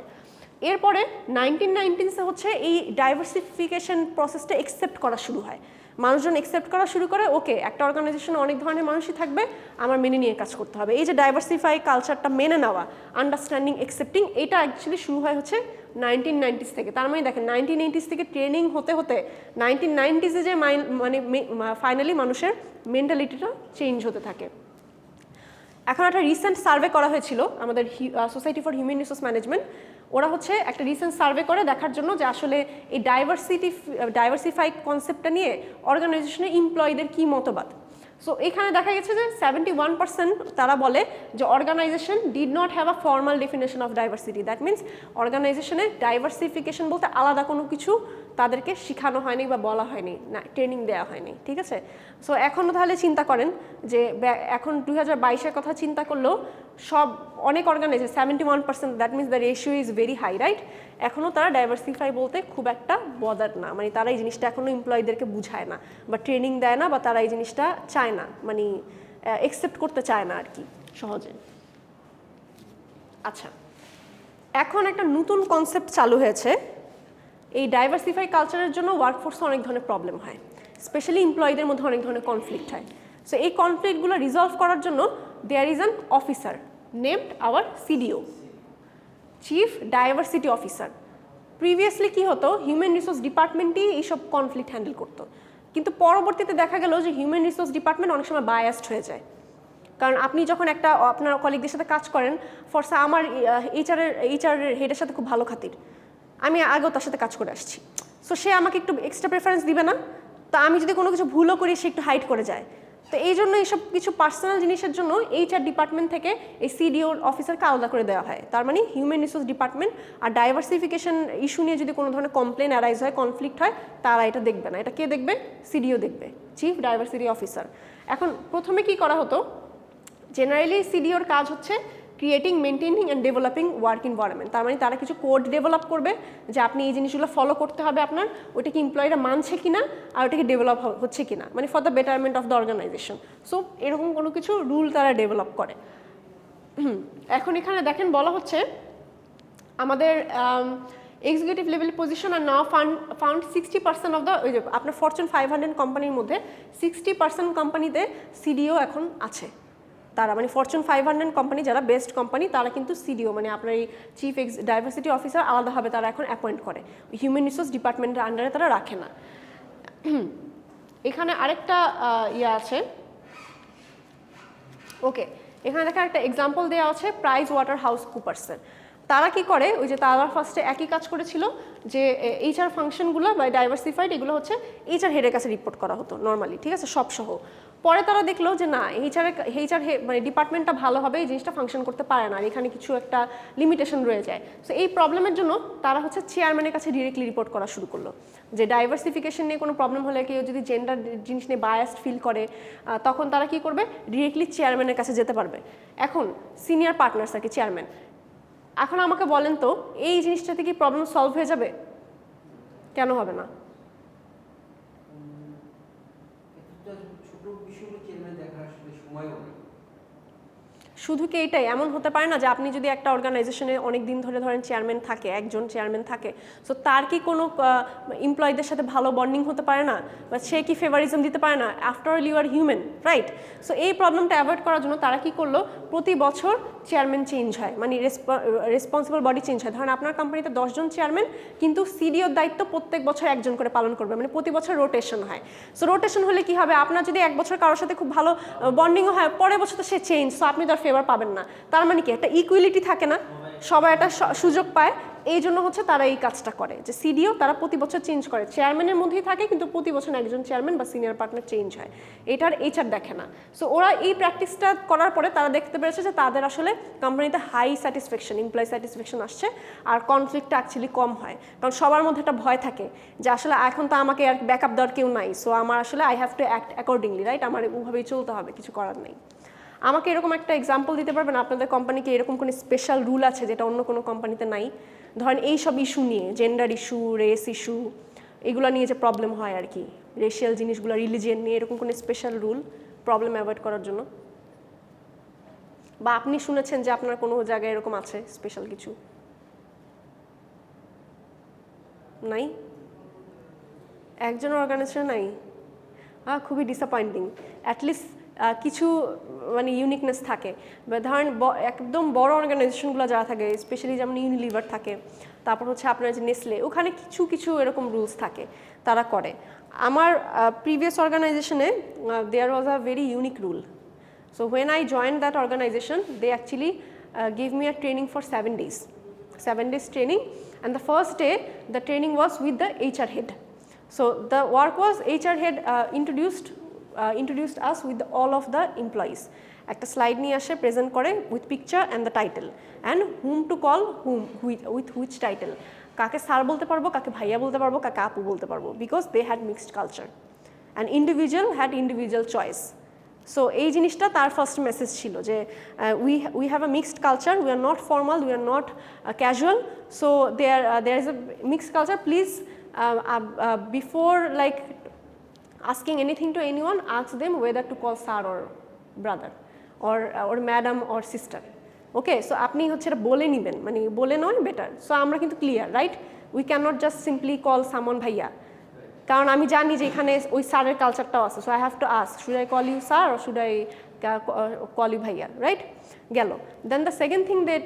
এরপরে 1990s-এ হচ্ছে এই ডাইভার্সিফিকেশন প্রসেসটা একসেপ্ট করা শুরু হয়, মানুষজন একসেপ্ট করা শুরু করে, ওকে একটা অর্গানাইজেশনে অনেক ধরনের মানুষই থাকবে, আমার মেনে নিয়ে কাজ করতে হবে। এই যে ডাইভার্সিফাই কালচারটা মেনে নেওয়া, আন্ডারস্ট্যান্ডিং, একসেপ্টিং, এটা অ্যাকচুয়ালি শুরু হয় হচ্ছে 1990s থেকে। তার মানে দেখেন 1980s থেকে ট্রেনিং হতে হতে 1990s-এ যে মানে ফাইনালি মানুষের মেন্টালিটিটা চেঞ্জ হতে থাকে। এখন একটা রিসেন্ট সার্ভে করা হয়েছিল আমাদের society for human resource management, ওরা হচ্ছে একটা রিসেন্ট সার্ভে করে দেখার জন্য যে আসলে এই ডাইভার্সিফাই কনসেপ্টটা নিয়ে অর্গানাইজেশনের এমপ্লয়ীদের কী মতবাদ। সো এখানে দেখা গেছে যে 71% তারা বলে যে organisation did not have a formal definition of diversity. That means অর্গানাইজেশনে ডাইভার্সিফিকেশন বলতে আলাদা কোনো কিছু তাদেরকে শেখানো হয়নি বা বলা হয়নি, না ট্রেনিং দেওয়া হয়নি, ঠিক আছে। সো এখনও তাহলে চিন্তা করেন যে এখন 2022-এর কথা চিন্তা করলেও সব অনেক organisation 71%, that means the ratio is very high, right. এখনও তারা ডাইভার্সিফাই বলতে খুব একটা বদার না, মানে তারা এই জিনিসটা এখনও এমপ্লয়ীদেরকে বুঝায় না বা ট্রেনিং দেয় না, বা তারা এই জিনিসটা চায় না, মানে একসেপ্ট করতে চায় না আর কি সহজে। আচ্ছা, এখন একটা নতুন কনসেপ্ট চালু হয়েছে। এই ডাইভার্সিফাই কালচারের জন্য ওয়ার্কফোর্সে অনেক ধরনের প্রবলেম হয়, স্পেশালি এমপ্লয়ীদের মধ্যে অনেক ধরনের কনফ্লিক্ট হয়। সো এই কনফ্লিক্টগুলো রিজলভ করার জন্য there is an officer named our CDO, chief diversity officer. Previously কি হতো, হিউম্যান রিসোর্স ডিপার্টমেন্টই এইসব কনফ্লিক্ট হ্যান্ডেল করতো, কিন্তু পরবর্তীতে দেখা গেল যে হিউম্যান রিসোর্স ডিপার্টমেন্ট অনেক সময় বায়াসড হয়ে যায়। কারণ আপনি যখন একটা আপনার কলিগদের সাথে কাজ করেন, ফরসা আমার এইচআর হেডের সাথে খুব ভালো খাতির, আমি আগেও তার সাথে কাজ করে আসছি, সো সে আমাকে একটু এক্সট্রা প্রেফারেন্স দিবে না, তো আমি যদি কোনো কিছু ভুলও করি সে একটু হাইড করে যায়। তো এই জন্য এইসব কিছু পার্সোনাল জিনিসের জন্য এইচআর ডিপার্টমেন্ট থেকে এই সিডিও অফিসারকে আলাদা করে দেওয়া হয়। তার মানে হিউম্যান রিসোর্স ডিপার্টমেন্ট আর ডাইভার্সিফিকেশন ইস্যু নিয়ে যদি কোনো ধরনের কমপ্লেন অ্যারাইজ হয়, কনফ্লিক্ট হয়, তারা এটা দেখবে না। এটা কে দেখবে? সিডিও দেখবে, চিফ ডাইভার্সিটি অফিসার। এখন প্রথমে কি করা হতো, জেনারেলি সিডিওর কাজ হচ্ছে creating, maintaining and developing work environment. তার মানে তারা কিছু কোড ডেভেলপ করবে যে আপনি এই জিনিসগুলো ফলো করতে হবে আপনার, ওটা কি এমপ্লয়িরা মানছে কিনা আর ওটাকে ডেভেলপ হচ্ছে কিনা, মানে for the betterment of the organisation. So এরকম কোনো কিছু রুল তারা ডেভেলপ করে। এখন এখানে দেখেন বলা হচ্ছে আমাদের executive level position are now found 60% of the, ওই যে আপনার ফরচুন 500 কোম্পানির মধ্যে 60% কোম্পানিতে সিডিও এখন আছে। তারা মানে ফরচুন 500 কোম্পানি যারা বেস্ট কোম্পানি, তারা কিন্তু সিডিও মানে আপনার এই চিফ ডাইভার্সিটি অফিসার আলাদাভাবে তারা এখন অ্যাপয়েন্ট করে, হিউম্যান রিসোর্স ডিপার্টমেন্টের আন্ডারে তারা রাখে না। এখানে আরেকটা ইয়ে আছে, ওকে, এখানে দেখা একটা এক্সাম্পল দেওয়া আছে প্রাইস ওয়াটার হাউস কুপার্সের। তারা কি করে, ওই যে তারা ফার্স্টে একই কাজ করেছিল যে এইচআর ফাংশনগুলো বা ডাইভার্সিফাইড এগুলো হচ্ছে এইচআর হেডের কাছে রিপোর্ট করা হতো নর্মালি, ঠিক আছে, সব সহ। পরে তারা দেখলো যে না, এইচআর মানে ডিপার্টমেন্টটা ভালো হবে, এই জিনিসটা ফাংশন করতে পারে না, আর এখানে কিছু একটা লিমিটেশন রয়ে যায়। সো এই প্রবলেমের জন্য তারা হচ্ছে চেয়ারম্যানের কাছে ডিরেক্টলি রিপোর্ট করা শুরু করলো যে ডাইভার্সিফিকেশন নিয়ে কোনো প্রবলেম হলে, কেউ যদি জেন্ডার জিনিস নিয়ে বায়াসড ফিল করে, তখন তারা কি করবে, ডিরেক্টলি চেয়ারম্যানের কাছে যেতে পারবে। এখন সিনিয়র পার্টনার্স আর কি চেয়ারম্যান। এখন আমাকে বলেন তো, এই জিনিসটাতে কি প্রবলেম সলভ হয়ে যাবে? কেন হবে না? শুধু কি এটাই? এমন হতে পারে না যে আপনি যদি একটা অর্গানাইজেশনে অনেক দিন ধরে ধরেন চেয়ারম্যান থাকে, একজন চেয়ারম্যান থাকে, সো তার কি কোনো এমপ্লয়ীদের সাথে ভালো বন্ডিং হতে পারে না, বা সে কি ফেভারিজম দিতে পারে না? After all you are human, right? So এই প্রবলেমটা অ্যাভয়েড করার জন্য তারা কি করলো, প্রতি বছর চেয়ারম্যান চেঞ্জ হয়, মানে রেসপন্সিবল বডি চেঞ্জ হয়। ধরেন আপনার কোম্পানিতে 10 জন চেয়ারম্যান, কিন্তু সিডিওর দায়িত্ব প্রত্যেক বছর একজন করে পালন করবে, মানে প্রতি বছর রোটেশন হয়। সো রোটেশন হলে কি হবে, আপনার যদি এক বছর কারোর সাথে খুব ভালো বন্ডিংও হয়, পরের বছর তো সে চেঞ্জ, সো আপনি তার ফেভার পাবেন না। তার মানে কি একটা ইকুয়ালিটি থাকে না, সবাই একটা সুযোগ পায়। এই জন্য হচ্ছে তারা এই কাজটা করে যে সিডিও তারা প্রতি বছর চেঞ্জ করে, চেয়ারম্যানের মধ্যেই থাকে কিন্তু প্রতি বছর একজন চেয়ারম্যান বা সিনিয়র পার্টনার চেঞ্জ হয়, এটার এইচআর দেখে না। সো ওরা এই প্র্যাকটিসটা করার পরে তারা দেখতে পেরেছে যে তাদের আসলে কোম্পানিতে হাই স্যাটিসফ্যাকশন, এমপ্লয়ি স্যাটিসফ্যাকশন আসছে, আর কনফ্লিক্টটা অ্যাকচুয়ালি কম হয়, কারণ সবার মধ্যে একটা ভয় থাকে যে আসলে এখন তো আমাকে আর ব্যাকআপ দেওয়ার কেউ নাই, সো আমার আসলে I have to act accordingly, right, আমার ওভাবেই চলতে হবে, কিছু করার নেই। আমাকে এরকম একটা এক্সাম্পল দিতে পারবেন আপনাদের কোম্পানিকে এরকম কোনো স্পেশাল রুল আছে যেটা অন্য কোনো কোম্পানিতে নাই? ধরেন এই সব ইস্যু নিয়ে, জেন্ডার ইস্যু, রেস ইস্যু, এগুলো নিয়ে যে প্রবলেম হয় আর কি, রেশিয়াল জিনিসগুলো, রিলিজিয়ন নিয়ে এরকম কোনো স্পেশাল রুল প্রবলেম অ্যাভয়েড করার জন্য, বা আপনি শুনেছেন যে আপনার কোনো জায়গায় এরকম আছে স্পেশাল কিছু? নাই, একজন অর্গানাইজেশন নাই, খুবই ডিসঅ্যাপয়েন্টিং। অ্যাটলিস্ট কিছু মানে ইউনিকনেস থাকে, ধরেন একদম বড় অর্গানাইজেশনগুলো যারা থাকে, স্পেশালি যেমন ইউনিলিভার থাকে, তারপর হচ্ছে আপনার যে নেসলে, ওখানে কিছু কিছু এরকম রুলস থাকে তারা করে। আমার প্রিভিয়াস অর্গানাইজেশনে there was a very unique rule. So when I joined that organisation they actually give me a training for 7 days, 7 days training, and the first day the training was with the HR head. So the work was HR head introduced us with all of the employees. একটা slide নিয়ে আসে, present করে with picture and the title and hmm to call hmm with which title, কাকে sir বলতে পারবো, কাকে ভাইয়া বলতে পারবো, কাকে আপু বলতে পারবো, because they had mixed culture and individual had individual choice. So এই জিনিসটা তার ফার্স্ট মেসেজ ছিল যে we have a mixed culture, we are not formal, we are not casual, so there is a mixed culture, please before like asking anything to anyone, ask them whether to call sir or brother or madam or sister. Okay, so আপনি হচ্ছে এটা বলে নেবেন, মানে বলে নয় better. So আমরা কিন্তু clear, right, we can not just simply call সামন ভাইয়া, কারণ আমি জানি যে এখানে ওই স্যারের কালচারটাও আছে। So I have to ask, should I call you sir or should I call you ভাইয়া, রাইট, গেল। Then the second thing they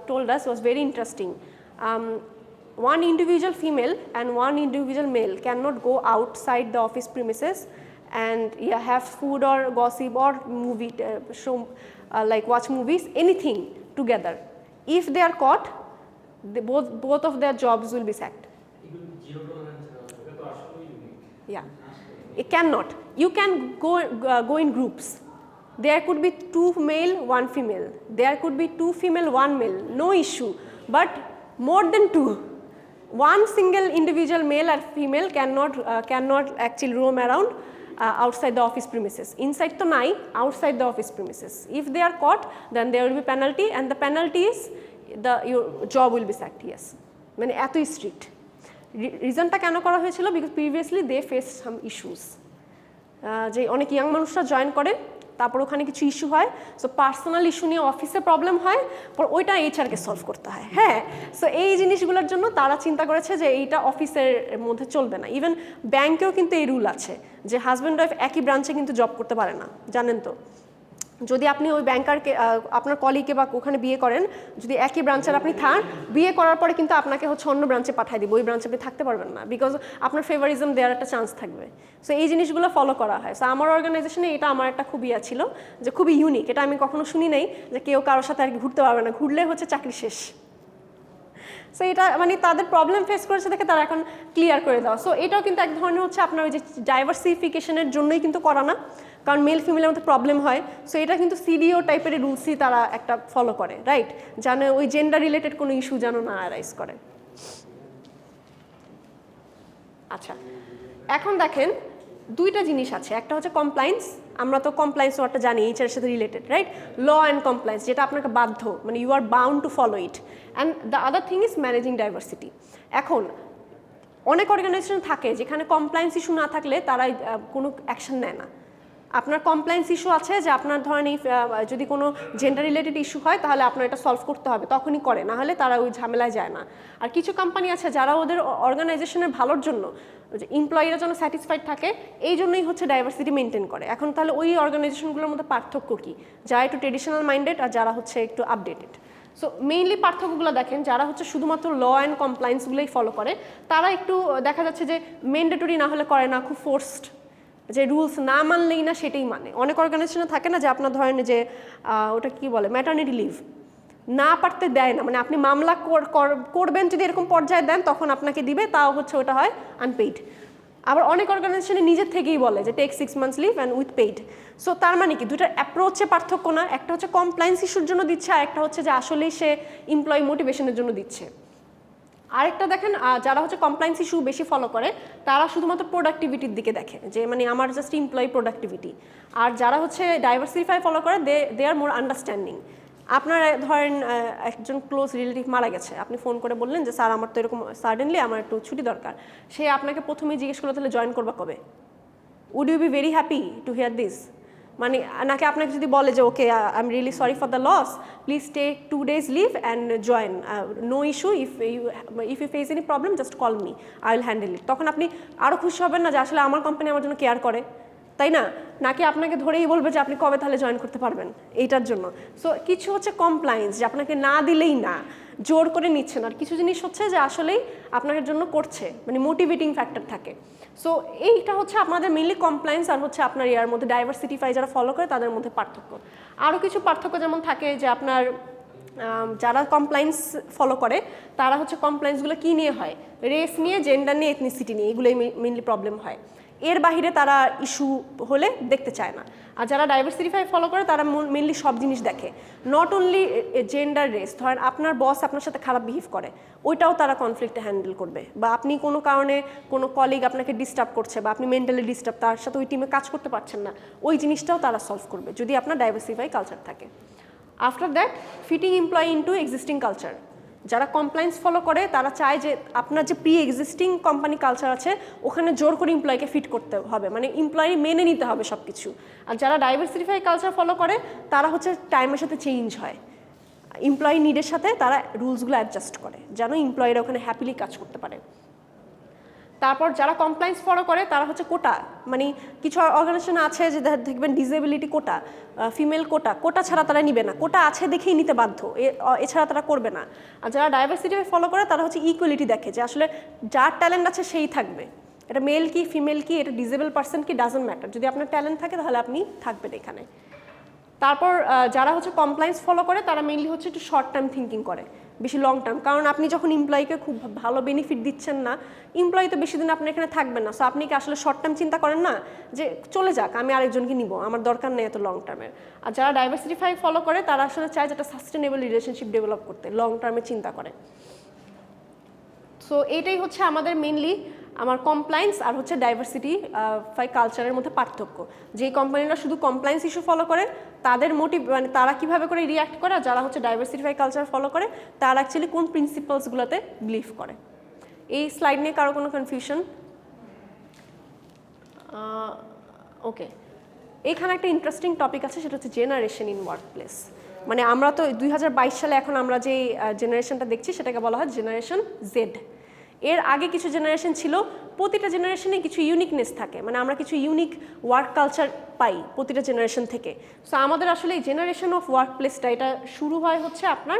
told us was very interesting. One individual female and one individual male cannot go outside the office premises and have food or gossip or movie show, like watch movies, anything together. If they are caught, both of their jobs will be sacked. Yeah, it cannot. You can go in groups. There could be 2 male, 1 female. There could be 2 female, 1 male. No issue. But more than 2. One single individual male or female cannot actually roam around outside the office premises. Inside to nai, outside the office premises. If they are caught, then there will be penalty, and the penalty is your job will be sacked. Yes, মানে এতই strict. রিজনটা কেন করা হয়েছিল? Because previously they face some issues, যে অনেক young মানুষরা join করে, তারপর ওখানে কিছু ইস্যু হয়, সো পার্সোনাল ইস্যু নিয়ে অফিসে প্রবলেম হয়, পর ওইটা এইচআরকে সলভ করতে হয়। হ্যাঁ, সো এই জিনিসগুলোর জন্য তারা চিন্তা করেছে যে এইটা অফিসের মধ্যে চলবে না। ইভেন ব্যাংকেও কিন্তু এই রুল আছে যে হাজব্যান্ড ওয়াইফ একই ব্রাঞ্চে কিন্তু জব করতে পারে না, জানেন তো? যদি আপনি ওই ব্যাংকারকে আপনার কলিগকে বা ওখানে বিয়ে করেন, যদি একই ব্রাঞ্চের আপনি থান, বিয়ে করার পরে কিন্তু আপনাকে হচ্ছে অন্য ব্রাঞ্চে পাঠিয়ে দিব, ওই ব্রাঞ্চে আপনি থাকতে পারবেন না, বিকজ আপনার ফেভারিজম দেওয়ার একটা চান্স থাকবে। সো এই জিনিসগুলো ফলো করা হয়। সো আমার অর্গানাইজেশনে এটা আমার একটা খুবই ছিল যে খুবই ইউনিক, এটা আমি কখনো শুনি নাই যে কেউ কারোর সাথে আর কি ঘুরতে পারবে না, ঘুরলে হচ্ছে চাকরি শেষ। সো এটা মানে তাদের প্রবলেম ফেস করেছে দেখে তারা এখন ক্লিয়ার করে দেওয়া। সো এটাও কিন্তু এক ধরনের হচ্ছে আপনার ওই যে ডাইভার্সিফিকেশনের জন্যই কিন্তু করা না, কারণ মেল ফিমেলের মধ্যে প্রবলেম হয়। সো এটা কিন্তু সিডিও টাইপের রুলসই তারা একটা ফলো করে, রাইট, যেন ওই জেন্ডার রিলেটেড কোনো ইস্যু যেন না অ্যারাইজ করে। আচ্ছা, এখন দেখেন দুইটা জিনিস আছে, একটা হচ্ছে কমপ্লায়েন্স, আমরা তো কমপ্লায়েন্স ওয়ার্ডটা জানি এইচআরের সাথে related, right, law and compliance, যেটা আপনাকে বাধ্য, মানে you are bound to follow it, and the other thing is managing diversity. এখন অনেক অর্গানাইজেশন থাকে যেখানে কমপ্লায়েন্স ইস্যু না থাকলে তারা কোনো অ্যাকশন নেয় না। আপনার কমপ্লায়েন্স ইস্যু আছে যে আপনার ধরেন এই যদি কোনো জেন্ডার রিলেটেড ইস্যু হয় তাহলে আপনার এটা সলভ করতে হবে, তখনই করে, না হলে তারা ওই ঝামেলায় যায় না। আর কিছু কোম্পানি আছে যারা ওদের অর্গানাইজেশনের ভালোর জন্য, এমপ্লয়িরা যেন স্যাটিসফাইড থাকে, এই জন্যই হচ্ছে ডাইভার্সিটি মেনটেন করে। এখন তাহলে ওই অর্গানাইজেশনগুলোর মধ্যে পার্থক্য কী, যারা একটু ট্রেডিশনাল মাইন্ডেড আর যারা হচ্ছে একটু আপডেটেড? সো মেইনলি পার্থক্যগুলো দেখেন, যারা হচ্ছে শুধুমাত্র ল অ্যান্ড কমপ্লায়েন্সগুলোই ফলো করে তারা একটু দেখা যাচ্ছে যে ম্যান্ডেটরি না হলে করে না, খুব ফোর্সড, যে রুলস না মানলেই না সেটাই মানে। অনেক অর্গানাইজেশনে থাকে না যে আপনার ধরেন যে ওটা কি বলে ম্যাটারনিটি লিভ না পারতে দেয় না, মানে আপনি মামলা করবেন যদি এরকম পর্যায়ে দেন তখন আপনাকে দিবে, তাও হচ্ছে ওটা হয় আনপেইড। আবার অনেক অর্গানাইজেশনে নিজের থেকেই বলে যে take 6 months leave and with paid. So তার মানে কি দুটার অ্যাপ্রোচে পার্থক্য না, একটা হচ্ছে কমপ্লায়েন্স ইস্যুর জন্য দিচ্ছে, আর একটা হচ্ছে যে আসলেই সে এমপ্লয়ি মোটিভেশনের জন্য দিচ্ছে। আরেকটা দেখেন, যারা হচ্ছে কমপ্লায়েন্স ইস্যু বেশি ফলো করে তারা শুধুমাত্র প্রোডাক্টিভিটির দিকে দেখে, যে মানে আমার জাস্ট এমপ্লয়ি প্রোডাক্টিভিটি। আর যারা হচ্ছে ডাইভার্সিফাই ফলো করে দে আর মোর আন্ডারস্ট্যান্ডিং। আপনার ধরেন একজন ক্লোজ রিলেটিভ মারা গেছে, আপনি ফোন করে বললেন যে স্যার আমার তো এরকম সাডেনলি আমার একটু ছুটি দরকার, সে আপনাকে প্রথমেই জিজ্ঞেস করলো তাহলে জয়েন করবা কবে? Would you be very happy to hear this? মানে নাকি আপনাকে যদি বলে যে okay I am really sorry for the loss, please take 2 days leave and join, no issue, if you face any problem just call me, I will handle it, তখন আপনি আরও খুশি হবেন না যে আসলে আমার কোম্পানি আমার জন্য কেয়ার করে, তাই না? নাকি আপনাকে ধরেই বলবে যে আপনি কবে তাহলে জয়েন করতে পারবেন এইটার জন্য। সো কিছু হচ্ছে কমপ্লায়েন্স যে আপনাকে না দিলেই না, জোর করে নিচ্ছেন, আর কিছু জিনিস হচ্ছে যে আসলেই আপনার জন্য করছে, মানে মোটিভেটিং ফ্যাক্টর থাকে। সো এইটা হচ্ছে আপনাদের মেইনলি কমপ্লায়েন্স আর হচ্ছে আপনার ইয়ার মধ্যে ডাইভার্সিটিফাই যারা ফলো করে তাদের মধ্যে পার্থক্য। আরও কিছু পার্থক্য যেমন থাকে যে আপনার যারা কমপ্লায়েন্স ফলো করে তারা হচ্ছে কমপ্লায়েন্সগুলো কী নিয়ে হয়, রেস নিয়ে, জেন্ডার নিয়ে, এথনিসিটি নিয়ে, এগুলোই মেইনলি প্রবলেম হয়। এর বাহিরে তারা ইস্যু হলে দেখতে চায় না। আর যারা ডাইভার্সিটিফাই ফলো করে তারা মেনলি সব জিনিস দেখে, নট অনলি জেন্ডার, রেস। ধরেন আপনার বস আপনার সাথে খারাপ বিহেভ করে, ওইটাও তারা কনফ্লিক্টে হ্যান্ডেল করবে, বা আপনি কোনো কারণে কোনো কলিগ আপনাকে ডিস্টার্ব করছে বা আপনি মেন্টালি ডিস্টার্ব, তার সাথে ওই টিমে কাজ করতে পারছেন না, ওই জিনিসটাও তারা সলভ করবে যদি আপনার ডাইভার্সিফাই কালচার থাকে। After that, fitting employee into existing culture. যারা কমপ্লায়েন্স ফলো করে তারা চায় যে আপনার যে প্রি এক্সিস্টিং কোম্পানি কালচার আছে ওখানে জোর করে এমপ্লয়িকে ফিট করতে হবে, মানে এমপ্লয়ি মেনে নিতে হবে সব কিছু। আর যারা ডাইভার্সিফাই কালচার ফলো করে তারা হচ্ছে টাইমের সাথে চেঞ্জ হয়, এমপ্লয়ি নিডের সাথে তারা রুলসগুলো অ্যাডজাস্ট করে যেন এমপ্লয়িরা ওখানে হ্যাপিলি কাজ করতে পারে। তারপর যারা কমপ্লায়েন্স ফলো করে তারা হচ্ছে কোটা, মানে কিছু অর্গানাইজেশন আছে যে দেখবেন ডিসেবিলিটি কোটা, ফিমেল কোটা, কোটা ছাড়া তারা নিবে না, কোটা আছে দেখেই নিতে বাধ্য, এছাড়া তারা করবে না। আর যারা ডাইভার্সিটি ফলো করে তারা হচ্ছে ইকুয়ালিটি দেখে, যে আসলে যার ট্যালেন্ট আছে সেই থাকবে, এটা মেল কি ফিমেল কি, এটা ডিসেবল পার্সন কি, ডাজন্ট ম্যাটার, যদি আপনার ট্যালেন্ট থাকে তাহলে আপনি থাকবেন এখানে। তারপর যারা হচ্ছে কমপ্লায়েন্স ফলো করে তারা মেইনলি হচ্ছে একটু শর্ট টার্ম থিঙ্কিং করে, বেশি লং টার্ম। কারণ আপনি যখন এমপ্লয়িকে খুব ভালো বেনিফিট দিচ্ছেন না, এমপ্লয়ি তো বেশি দিন আপনার এখানে থাকবেন না। সো আপনি কি আসলে শর্ট টার্ম চিন্তা করেন না যে চলে যাক, আমি আরেকজনকে নিব, আমার দরকার নেই এত লং টার্মের। আর যারা ডাইভার্সিটিফাই ফলো করে তারা আসলে চায় যেটা সাস্টেনেবল রিলেশনশিপ ডেভেলপ করতে, লং টার্মে চিন্তা করে। সো এইটাই হচ্ছে আমাদের মেইনলি আমার কমপ্লায়েন্স আর হচ্ছে ডাইভার্সিটিফাই কালচারের মধ্যে পার্থক্য। যেই কোম্পানিরা শুধু কমপ্লায়েন্স ইস্যু ফলো করে তাদের মোটিভ, মানে তারা কীভাবে করে রিয়াক্ট করে, আর যারা হচ্ছে ডাইভার্সিটিফাই কালচার ফলো করে তারা অ্যাকচুয়ালি কোন প্রিন্সিপালসগুলোতে বিলিভ করে। এই স্লাইড নিয়ে কারো কোনো কনফিউশন? ওকে, এইখানে একটা ইন্টারেস্টিং টপিক আছে, সেটা হচ্ছে জেনারেশন ইন ওয়ার্ক প্লেস। মানে আমরা তো 2022 সালে এখন আমরা যে জেনারেশনটা দেখছি সেটাকে বলা হয় জেনারেশন জেড। এর আগে কিছু জেনারেশন ছিল, প্রতিটা জেনারেশনে কিছু ইউনিকনেস থাকে, মানে আমরা কিছু ইউনিক ওয়ার্ক কালচার পাই প্রতিটা জেনারেশন থেকে। সো আমাদের আসলে এই জেনারেশন অফ ওয়ার্ক প্লেসটা এটা শুরু হয় হচ্ছে আপনার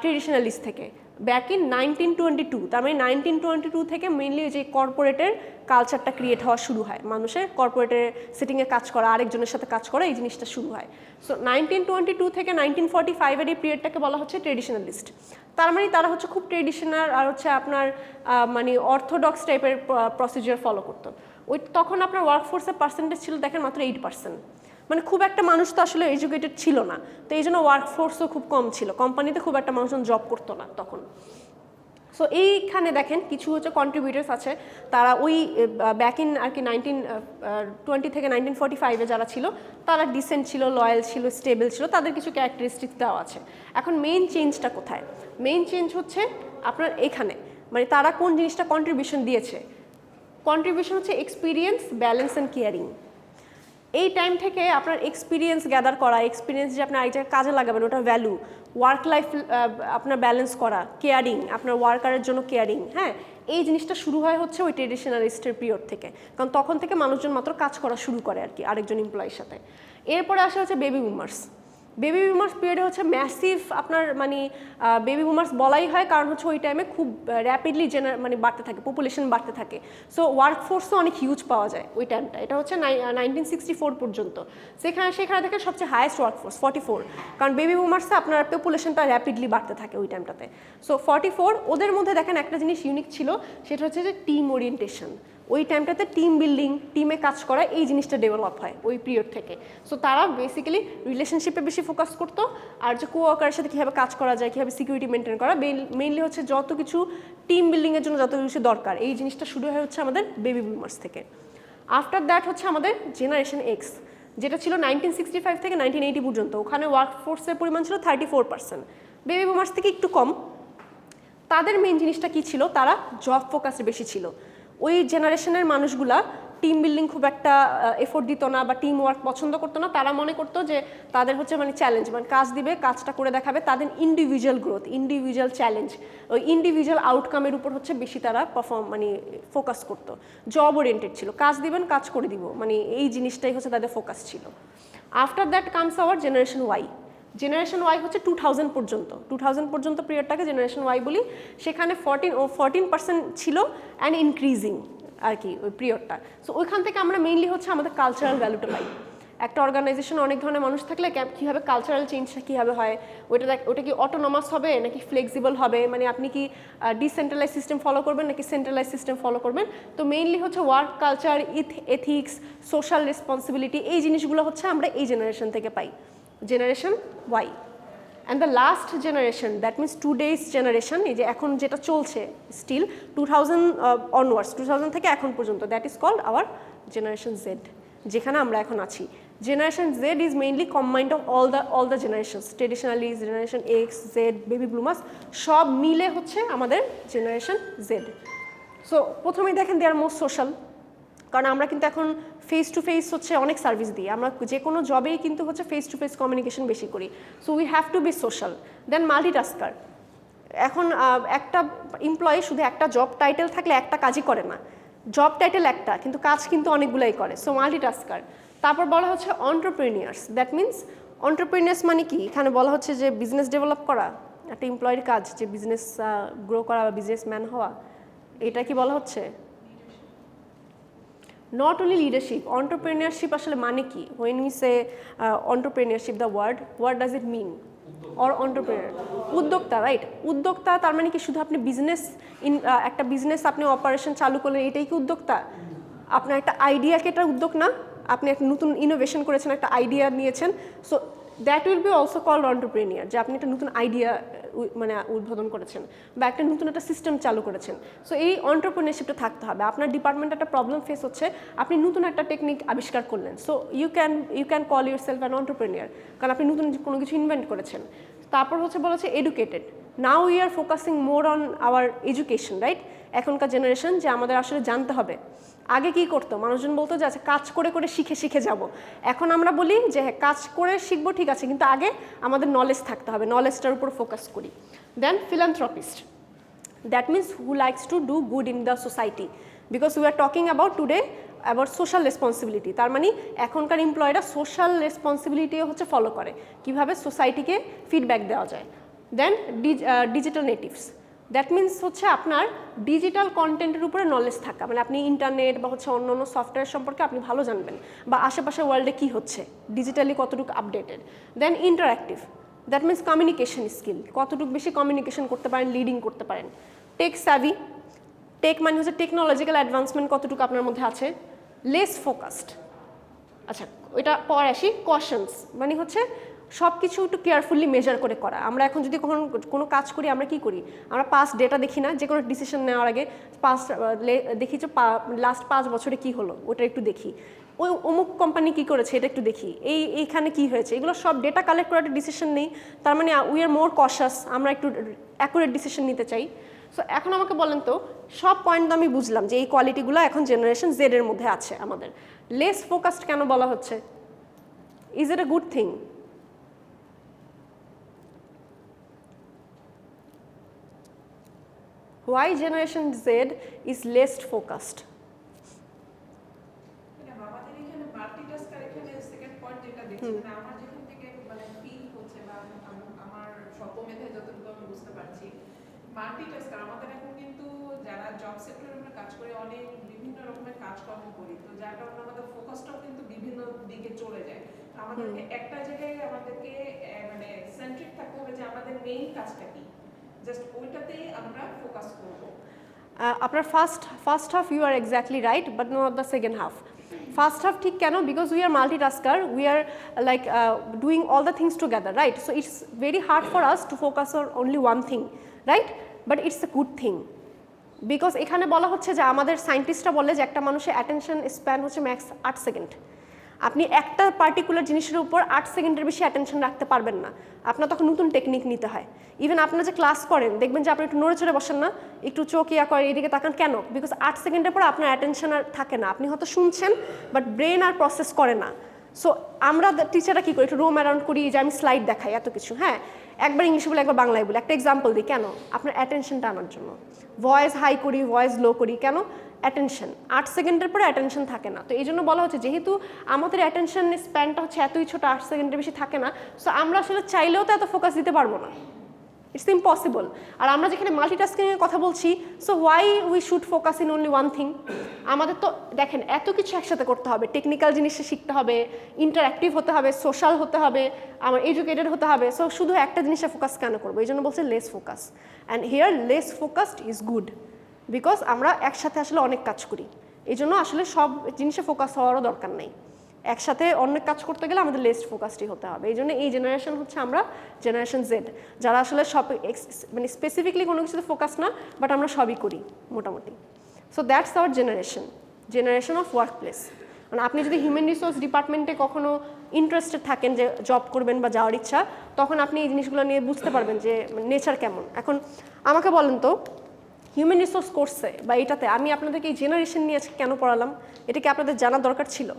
ট্রেডিশনালিস্ট থেকে, ব্যাক ইন 1922। তার মানে 1922 থেকে মেইনলি যে কর্পোরেটের কালচারটা ক্রিয়েট হওয়া শুরু হয়, মানুষের কর্পোরেটের সেটিংয়ে কাজ করা, আরেকজনের সাথে কাজ করা, এই জিনিসটা শুরু হয়। সো 1922 থেকে 1945-এর এই পিরিয়ডটাকে বলা হচ্ছে ট্রেডিশনালিস্ট। তার মানে তারা হচ্ছে খুব ট্রেডিশনাল আর হচ্ছে আপনার মানে অর্থোডক্স টাইপের প্রসিজিওর ফলো করতো। ওই তখন আপনার ওয়ার্কফোর্সের পার্সেন্টেজ ছিল দেখেন মাত্র 8%, মানে খুব একটা মানুষ তো আসলে এডুকেটেড ছিল না, তো এই জন্য ওয়ার্কফোর্সও খুব কম ছিল, কোম্পানিতে খুব একটা মানুষজন জব করতো না তখন। সো এইখানে দেখেন কিছু হচ্ছে কন্ট্রিবিউটার্স আছে, তারা ওই ব্যাক ইন আর কি 1920 থেকে 1945-এ যারা ছিল তারা ডিসেন্ট ছিল, লয়াল ছিল, স্টেবল ছিল, তাদের কিছু ক্যারেক্টারিস্টিক্স দেওয়া আছে। এখন মেইন চেঞ্জটা কোথায়? মেইন চেঞ্জ হচ্ছে আপনার এখানে, মানে তারা কোন জিনিসটা কন্ট্রিবিউশন দিয়েছে। কন্ট্রিবিউশন হচ্ছে এক্সপিরিয়েন্স, ব্যালেন্স অ্যান্ড কেয়ারিং। এই টাইম থেকে আপনার এক্সপিরিয়েন্স গ্যাদার করা, এক্সপিরিয়েন্স যে আপনি আরেক জায়গায় কাজে লাগাবেন ওটা ভ্যালু, ওয়ার্ক লাইফ আপনার ব্যালেন্স করা, কেয়ারিং, আপনার ওয়ার্কারের জন্য কেয়ারিং, হ্যাঁ, এই জিনিসটা শুরু হয় হচ্ছে ওই ট্রেডিশনালিস্টের পিরিয়ড থেকে, কারণ তখন থেকে মানুষজন মাত্র কাজ করা শুরু করে আর কি আরেকজন এমপ্লয়ির সাথে। এরপরে আসে হচ্ছে বেবি বুমার্স। বেবি বুমার্স পিরিয়ডে হচ্ছে ম্যাসিভ আপনার মানে বেবি বুমার্স বলাই হয়, কারণ হচ্ছে ওই টাইমে খুব র্যাপিডলি মানে বাড়তে থাকে, পপুলেশন বাড়তে থাকে। সো ওয়ার্কফোর্সও অনেক হিউজ পাওয়া যায় ওই টাইমটা। এটা হচ্ছে 1964 পর্যন্ত, সেখানে থেকে সবচেয়ে হায়েস্ট ওয়ার্কফোর্স 44, কারণ বেবি বুমার্সে আপনার পপুলেশনটা র্যাপিডলি বাড়তে থাকে ওই টাইমটাতে। সো 44, ওদের মধ্যে দেখেন একটা জিনিস ইউনিক ছিল, সেটা হচ্ছে যে টিম ওরিয়েন্টেশন। ওই টাইমটাতে টিম বিল্ডিং, টিমে কাজ করা, এই জিনিসটা ডেভেলপ হয় ওই পিরিয়ড থেকে। সো তারা বেসিক্যালি রিলেশনশিপে বেশি ফোকাস করতো, আর যে কোয়ার্কারের সাথে কীভাবে কাজ করা যায়, কীভাবে সিকিউরিটি মেনটেন করা, মেইনলি হচ্ছে যত কিছু টিম বিল্ডিংয়ের জন্য যত কিছু দরকার, এই জিনিসটা শুরু হয় হচ্ছে আমাদের বেবি বুমার্স থেকে। আফটার দ্যাট হচ্ছে আমাদের জেনারেশন এক্স, যেটা ছিল 1965 থেকে 1980 পর্যন্ত। ওখানে ওয়ার্কফোর্সের পরিমাণ ছিল 34%, বেবি বুমার্স থেকে একটু কম। তাদের মেইন জিনিসটা কী ছিল, তারা জব ফোকাসে বেশি ছিল। ওই জেনারেশনের মানুষগুলা টিম বিল্ডিং খুব একটা এফোর্ট দিত না বা টিম ওয়ার্ক পছন্দ করতো না। তারা মনে করতো যে তাদের হচ্ছে মানে চ্যালেঞ্জ, মানে কাজ দিবে, কাজটা করে দেখাবে, তাদের ইন্ডিভিজুয়াল গ্রোথ, ইন্ডিভিজুয়াল চ্যালেঞ্জ, ওই ইন্ডিভিজুয়াল আউটকামের উপর হচ্ছে বেশি তারা মানে ফোকাস করতো। জব ওরিয়েন্টেড ছিল, কাজ দিবেন কাজ করে দিব, মানে এই জিনিসটাই হচ্ছে তাদের ফোকাস ছিল। After that comes our generation Y. Generation Y হচ্ছে 2000 পর্যন্ত পিরিয়ডটাকে জেনারেশন ওয়াই বলি। সেখানে 14% ছিল অ্যান্ড ইনক্রিজিং আর কি ওই পিরিয়ডটা। সো ওইখান থেকে আমরা মেইনলি হচ্ছে আমাদের কালচারাল ভ্যালুটা পাই। একটা অর্গানাইজেশনে অনেক ধরনের মানুষ থাকলে কীভাবে কালচারাল চেঞ্জটা কীভাবে হয়, ওটা কি অটোনমাস হবে নাকি ফ্লেক্সিবল হবে, মানে আপনি কি ডিসেন্ট্রালাইজ সিস্টেম ফলো করবেন নাকি সেন্ট্রালাইজ সিস্টেম ফলো করবেন। তো মেইনলি হচ্ছে work culture, ethics, social responsibility, এই জিনিসগুলো হচ্ছে আমরা এই জেনারেশন থেকে পাই, generation Y. And the last generation, that means today's generation, এই যে এখন যেটা চলছে স্টিল 2000 অনওয়ার্ডস, 2000 থেকে এখন পর্যন্ত, that is called our generation Z, যেখানে আমরা এখন আছি। Generation Z is mainly combined of all the generations, traditionally generation X, Z, baby bloomers, সব মিলে হচ্ছে আমাদের জেনারেশন জেড। সো প্রথমেই দেখেন দে আর মোস্ট সোশ্যাল, কারণ আমরা কিন্তু এখন ফেস টু ফেস হচ্ছে অনেক সার্ভিস দিই, আমরা যে কোনো জবেই কিন্তু হচ্ছে ফেস টু ফেস কমিউনিকেশন বেশি করি। So we have to be social. Then multitasker, এখন একটা এমপ্লয়ি শুধু একটা জব টাইটেল থাকলে একটা কাজই করে না, জব টাইটেল একটা কিন্তু কাজ কিন্তু অনেকগুলাই করে। So multitasker. তারপর বলা হচ্ছে অন্টারপ্রেনিয়ার্স, দ্যাট মিনস অন্টারপ্রেনিয়ার্স মানে কি, এখানে বলা হচ্ছে যে বিজনেস ডেভেলপ করা একটা এমপ্লয়ের কাজ, যে বিজনেস গ্রো করা বা বিজনেসম্যান হওয়া, এটা কি বলা হচ্ছে? Not only leadership, entrepreneurship আসলে মানে কি? When we say entrepreneurship, the word, what does it mean? Or entrepreneur, উদ্যোক্তা, রাইট? উদ্যোক্তা তার মানে কি শুধু আপনি একটা বিজনেস আপনি অপারেশন চালু করলেন এটাই কি উদ্যোক্তা? আপনার একটা আইডিয়াকে এটা উদ্যোগ না? আপনি একটা নতুন ইনোভেশন করেছেন, একটা আইডিয়া নিয়েছেন, so that will be also called entrepreneur, যে আপনি একটা নতুন আইডিয়া মানে উদ্বোধন করেছেন বা একটা নতুন একটা সিস্টেম চালু করেছেন। সো এই অন্টারপ্রেনিয়ারশিপটা থাকতে হবে। আপনার ডিপার্টমেন্টে একটা প্রবলেম ফেস হচ্ছে, আপনি নতুন একটা টেকনিক আবিষ্কার করলেন, so you can call yourself an entrepreneur, কারণ আপনি নতুন কোনো কিছু ইনভেন্ট করেছেন। তারপর হচ্ছে বলা হচ্ছে educated, now we are focusing more on our education, right? এখনকার জেনারেশন যে আমাদের আসলে জানতে হবে। আগে কি করতো, মানুষজন বলতো যে আচ্ছা কাজ করে করে শিখে যাব। এখন আমরা বলি যে হ্যাঁ কাজ করে শিখবো, ঠিক আছে, কিন্তু আগে আমাদের নলেজ থাকতে হবে, নলেজটার উপর ফোকাস করি। Then philanthropist, that means who likes to do good in the society, because we are talking about social responsibility. তার মানে এখনকার এমপ্লয়িরা সোশ্যাল রেসপন্সিবিলিটিও হচ্ছে ফলো করে, কিভাবে সোসাইটিকে ফিডব্যাক দেওয়া যায়। দেন ডিজিটাল নেটিভস, দ্যাট মিনস হচ্ছে আপনার ডিজিটাল কন্টেন্টের উপরে নলেজ থাকা, মানে আপনি ইন্টারনেট বা হচ্ছে অন্য অন্য সফটওয়্যার সম্পর্কে আপনি ভালো জানবেন, বা আশেপাশে ওয়ার্ল্ডে কী হচ্ছে, ডিজিটালি কতটুকু updated. Then interactive, that means communication skill, কতটুকু বেশি কমিউনিকেশন করতে পারেন, লিডিং করতে পারেন। টেক স্যাভি, টেক মানে হচ্ছে টেকনোলজিক্যাল অ্যাডভান্সমেন্ট কতটুকু আপনার মধ্যে আছে। লেস ফোকাসড, আচ্ছা ওইটা পরে আসি। কশনস মানে হচ্ছে সব কিছু একটু কেয়ারফুলি মেজার করে করা। আমরা এখন যদি কোনো কাজ করি, আমরা কি করি, আমরা পাস্ট ডেটা দেখি না, যে কোনো ডিসিশন নেওয়ার আগে পাস্ট দেখি যে লাস্ট 5 বছরে কি হলো ওটা একটু দেখি, ওই অমুক কোম্পানি কী করেছে এটা একটু দেখি, এইখানে কি হয়েছে, এগুলো সব ডেটা কালেক্ট করে একটা ডিসিশন নেই। তার মানে উই আর মোর কশাস, আমরা একটু অ্যাকুরেট ডিসিশন নিতে চাই। সো এখন আমাকে বলেন তো, সব পয়েন্ট তো আমি বুঝলাম যে এই কোয়ালিটিগুলো এখন জেনারেশন জেড এর মধ্যে আছে আমাদের। লেস ফোকাসড কেন বলা হচ্ছে? Is it A good thing? Why generation Z is less focused? আমাদের এখানে মাল্টিটাস্কার, এখানে সেকেন্ড পয়েন্ট যেটা দেখছি, মানে আমার যেখান থেকে মানে ফিল যতটুকু আমি বুঝতে পারছি মাল্টিটাস্কার আমাদের এখন কিন্তু যারা জব সেক্টরে আমরা কাজ করি অনেক বিভিন্ন রকমের কাজকর্ম করি, তো যার কারণে আমাদের ফোকাসটাও কিন্তু বিভিন্ন দিকে চলে যায়। আমাদেরকে একটা জায়গায় আমাদেরকে মানে সেন্ট্রিক থাকতে হবে যে আমাদের মেইন কাজটা কি, জাস্ট ওইটাতেই আমরা ফোকাস করব। আপনার first half you are exactly right, but not the second half. First half ঠিক কেন? Because we are multitasker, we are like doing all the things together, right? So it's very hard for us to focus on only one thing, right? But it's a good thing, because এখানে বলা হচ্ছে যে আমাদের সায়েন্টিস্টরা বলে যে একটা মানুষের attention span হচ্ছে ম্যাক্স 8 সেকেন্ড। আপনি একটা পার্টিকুলার জিনিসের উপর 8 সেকেন্ডের বেশি অ্যাটেনশন রাখতে পারবেন না, আপনার তখন নতুন টেকনিক নিতে হয়। ইভেন আপনারা যে ক্লাস করেন দেখবেন যে আপনি একটু নড়ে চড়ে বসেন না, একটু চোখ ইয়া করেন, এইদিকে তাকান, কেন? বিকজ 8 সেকেন্ডের পর আপনার অ্যাটেনশন আর থাকে না, আপনি হয়তো শুনছেন বাট ব্রেন আর প্রসেস করে না। সো আমরা টিচাররা কী করি, একটু রোম অ্যারাউন্ড করি, যে আমি স্লাইড দেখাই এত কিছু, হ্যাঁ, একবার ইংলিশে বলে একবার বাংলায় বলে, একটা এক্সাম্পল দিই, কেন? আপনার অ্যাটেনশনটা আনার জন্য। ভয়েস হাই করি, ভয়েস লো করি, কেন? অ্যাটেনশন। 8 সেকেন্ডের পরে অ্যাটেনশন থাকে না, তো এই জন্য বলা হচ্ছে যেহেতু আমাদের অ্যাটেনশন স্প্যানটা হচ্ছে এতই ছোটো, 8 সেকেন্ডের বেশি থাকে না, সো আমরা আসলে চাইলেও তো এত ফোকাস দিতে পারবো না, ইটস ইম্পসিবল। আর আমরা যেখানে মাল্টিটাস্কিংয়ের কথা বলছি, so why we should focus in only one thing? আমাদের তো দেখেন এত কিছু একসাথে করতে হবে, টেকনিক্যাল জিনিসটা শিখতে হবে, ইন্টারঅ্যাক্টিভ হতে হবে, সোশ্যাল হতে হবে, আমার এডুকেটেড হতে হবে, সো শুধু একটা জিনিসে ফোকাস কেন করবো? এই জন্য বলছে less focus, and here less focused is good, because আমরা একসাথে আসলে অনেক কাজ করি, এই জন্য আসলে সব জিনিসে ফোকাস হওয়ারও দরকার নেই। একসাথে অনেক কাজ করতে গেলে আমাদের লেস ফোকাসডই হতে হবে। এই জন্য এই জেনারেশন হচ্ছে আমরা জেনারেশন জেড, যারা আসলে সব মানে স্পেসিফিকলি কোনো কিছুতে ফোকাস না, বাট আমরা সবই করি মোটামুটি। So that's our generation of work place. মানে আপনি যদি হিউম্যান রিসোর্স ডিপার্টমেন্টে কখনো ইন্টারেস্টেড থাকেন যে জব করবেন বা যাওয়ার ইচ্ছা, তখন আপনি এই জিনিসগুলো নিয়ে বুঝতে পারবেন যে নেচার কেমন। এখন আমাকে বলেন তো, হিউম্যান রিসোর্স কোর্সে বা এটাতে আমি আপনাদেরকে এই জেনারেশন নিয়ে কেন পড়ালাম? এটা কি আপনাদের জানার দরকার ছিল?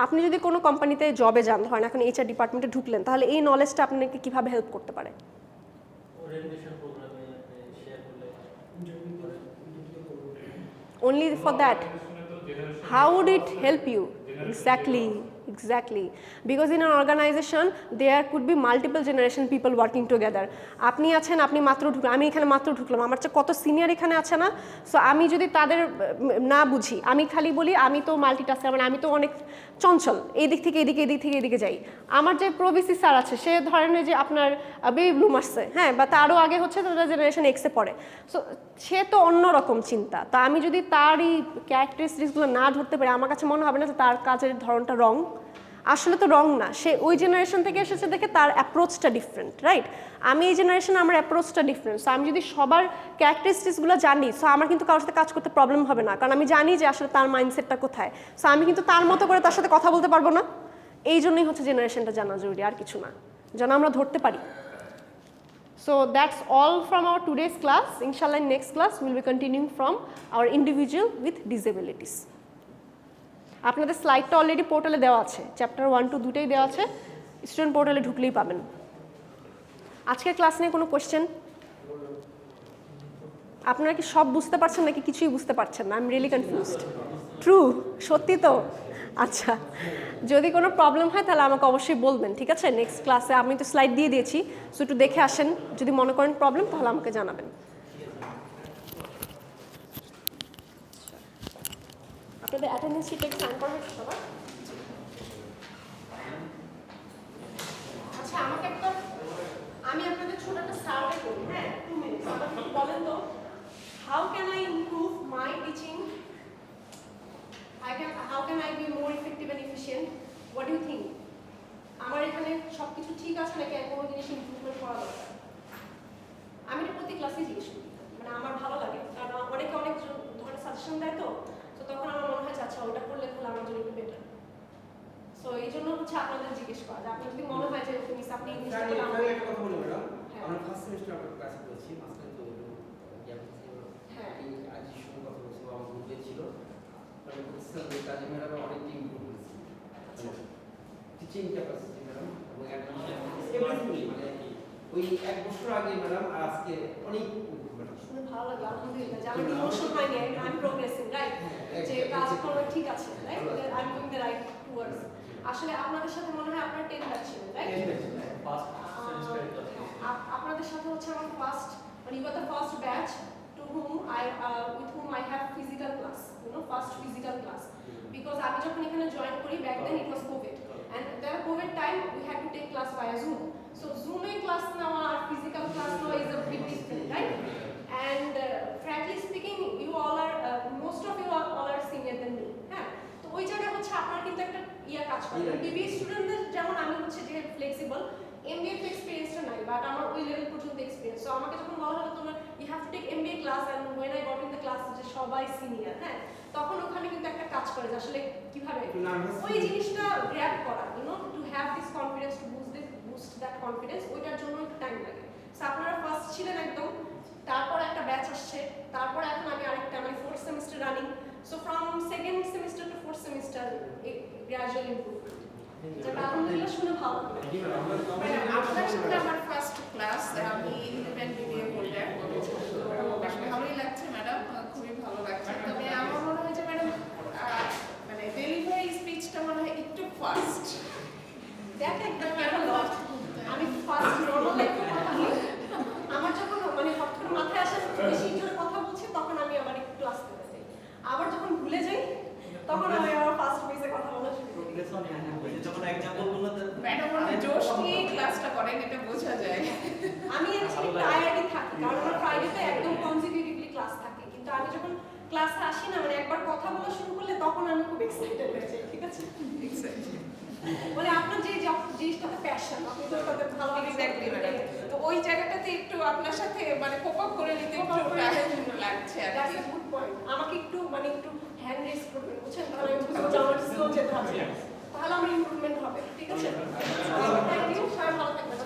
আপনি যদি কোনো কোম্পানিতে জবে যান, ধরেন এখন এইচআর ডিপার্টমেন্টে ঢুকলেন, তাহলে এই নলেজটা আপনাকে কীভাবে হেল্প করতে পারে? Only for that? How would it help you? Exactly. Because in an organization there could be multiple generation people working together. আপনি আছেন, আপনি মাত্র ঢুকলেন, আমি এখানে মাত্র ঢুকলাম, আমার চেয়ে কত সিনিয়র এখানে আছে না? সো আমি যদি তাদের না বুঝি, আমি খালি বলি আমি তো মাল্টিটাস্কার, মানে আমি তো অনেক চঞ্চল, এই দিক থেকে এদিকে, এদিক থেকে এদিকে যাই। আমার যে প্রভিসি স্যার আছে, সে ধরেন যে আপনার বেবি ব্লুম আসছে, হ্যাঁ, বা তারও আগে হচ্ছে তাদের জেনারেশন এক্সে পড়ে, সো সে তো অন্যরকম চিন্তা। তা আমি যদি তার এই ক্যারেক্টারিস্টিক্সগুলো না ধরতে পারি, আমার কাছে মনে হবে না যে তার কাজের ধরনটা রং। আসলে তো রং না, সে ওই জেনারেশন থেকে এসেছে দেখে তার অ্যাপ্রোচটা ডিফারেন্ট, রাইট? আমি এই জেনারেশনে আমার অ্যাপ্রোচটা ডিফারেন্ট। সো আমি যদি সবার ক্যারেক্টারিস্টিক্সগুলো জানি, সো আমার কিন্তু কারোর সাথে কাজ করতে প্রবলেম হবে না, কারণ আমি জানি যে আসলে তার মাইন্ডসেটটা কোথায়। সো আমি কিন্তু তার মতো করে তার সাথে কথা বলতে পারবো না। এই জন্যই হচ্ছে জেনারেশনটা জানা জরুরি, আর কিছু না, যেন আমরা ধরতে পারি। So that's all from our today's class. Inshallah, in next class we will be continuing from our individual with disabilities. আপনাদের স্লাইডটা অলরেডি পোর্টালে দেওয়া আছে, চ্যাপ্টার 1 to 2টাই দেওয়া আছে, স্টুডেন্ট পোর্টালে ঢুকলেই পাবেন। আজকের ক্লাস নিয়ে কোনো কোয়েশ্চেন? আপনারা কি সব বুঝতে পারছেন নাকি কিছুই বুঝতে পারছেন না? I am really confused. True, সত্যি তো? আচ্ছা, যদি কোনো প্রবলেম হয় তাহলে আমাকে অবশ্যই বলবেন, ঠিক আছে? নেক্সট ক্লাসে আমি তো স্লাইড দিয়ে দিয়েছি, সো একটু দেখে আসেন, যদি মনে করেন প্রবলেম তাহলে আমাকে জানাবেন। আপনাদের অ্যাটেন্ডেন্স শিটে সাইন করা হয়েছে সবার? আচ্ছা, আমাকে একটা, আমি আপনাদের ছোট একটা সার্ভে করি, হ্যাঁ, 2 মিনিট। আমাকে বলেন তো, how can I improve my teaching? How can I be more effective and efficient? What do you think? আমার এখানে সবকিছু ঠিক আছে নাকি কোনো জিনিস ইমপ্রুভমেন্ট করা দরকার? আমি এটা প্রতি ক্লাসে জিজ্ঞেস করি, মানে আমার ভালো লাগে, কারণ অনেকে অনেক ধরনের সাজেশন দেয়, তো তখন আমার মনে হয় আচ্ছা ওটা করলে তাহলে আমার জন্য একটু বেটার। সো এই জন্য হচ্ছে আপনাদের জিজ্ঞেস করা, যে আপনি যদি মনে হয় যে মিস আপনি ইংলিশটা বলে আমি একটা কথা বলি ম্যাডাম, আমরা ফার্স্ট সেমিস্টার আমরা ক্লাস করেছি, মাঝখানে তো হ্যাঁ এই আজ শুরু কথা বলছি, আমার গ্রুপে ছিল, আমি বলছিলাম যে কাজে ম্যাডাম অনেক ইমপ্রুভ করেছি, টিচিং ক্যাপাসিটি ম্যাডাম, এবং এভরিথিং, মানে ওই 1 বছর আগে ম্যাডাম আর আজকে অনেক শুনে ভালো লাগে, আলহামদুলিল্লাহ, যে আমি ইমোশন হয়নি, আই এম প্রোগ্রেসিং, রাইট? যে কাজ করা ঠিক আছে, right? I am going the right towards. আসলে আপনাদের সাথে মনে হয় আপনার সাথে হচ্ছে আমার ফার্স্ট, মানে you are the first batch to whom with whom I have physical class, first physical class, because আমি যখন এখানে জয়েন করি back then it was COVID, and the COVID time we had to take class via Zoom, so Zoom A class নেওয়া আর physical class নেওয়া is a big difference, right? And frankly speaking, you all are most of you all are senior than me, হ্যাঁ, তো ওই জায়গায় হচ্ছে আপনার কিন্তু একটা কাজ করে। MBA স্টুডেন্টদের যেমন আমি হচ্ছে যে ফ্লেক্সিবল, MBA তে এক্সপেরিয়েন্সটা নাই, বাট আমার ওই লেভেল পর্যন্ত এক্সপেরিয়েন্স। সো আমাকে যখন বলা হলো তোমার you have to take MBA class, and when I got in the class যে সবাই সিনিয়র, হ্যাঁ, তখন ওখানে কিন্তু একটা কাজ করে যে আসলে কিভাবে ওই জিনিসটা গ্র্যাব করা, to have this confidence, two boost that confidence, ওইটার জন্য একটু টাইম লাগে। সো আপনারা ফার্স্ট ছিলেন একদম, তারপর একটা ব্যাচ আসছে, তারপর এখন আমি আরেকটা, মানে fourth semester running. So from second semester to fourth semester gradual improvement, যেটা আলহামদুলিল্লাহ শুনে ভালো লাগলো। আপনার সাথে আমার ফার্স্ট ক্লাস, আমি ইন্ডিপেন্ডেন্ট বিবিএ হোল্ডার, তো বেশ ভালোই লাগছে ম্যাডাম, খুবই ভালো লাগছে। তবে আমার মনে হয় যে ম্যাডাম মানে ডেলিভারি স্পিচটা মনে হয় একটু ফাস্ট। দেখেন আমি ফার্স্ট নরমাল একটা কথা বলি, আমার যখন মানে হঠাৎ করে মাথায় আসে বেশি জোরে কথা বলছি, তখন আমি আবার একটু আস্তে হয়ে যাই, আবার যখন ভুলে যাই তখন আমি আবার ফার্স্ট পেজে কথা বলা শুরু করি। যখন এক্সাম্পল বলতে ম্যাডাম অনেক জোশ নিয়ে ক্লাসটা করেন, এটা বোঝা যায়। আমি অ্যাকচুয়ালি টায়ার্ডই থাকি, কারণ আমার ফ্রাইডেতে একদম কনজিকিউটিভলি ক্লাস থাকে, কিন্তু আমি যখন ক্লাসে আসি না, মানে একবার কথা বলা শুরু করলে তখন আমি খুব এক্সাইটেড হয়ে যাই, ঠিক আছে? মানে আপনার যে জিনিসটাতে প্যাশন, আপনি তো ওটাতে ভালো এক্স্যাক্টলি ম্যাডাম, তো ওই জায়গাটাতে একটু আপনার সাথে মানে কোপ আপ করে নিতে একটু লাগছে আর দ্যাটস কি। A good point. আমাকে একটু মানে একটু হ্যান্ড রেজ করবেন, বুঝছেন, তাহলে আমি বুঝবো যে আমার স্লো যেতে হবে, তাহলে আমার ইমপ্রুভমেন্ট হবে, ঠিক আছে? থ্যাংক ইউ, সবাই ভালো থাকবেন।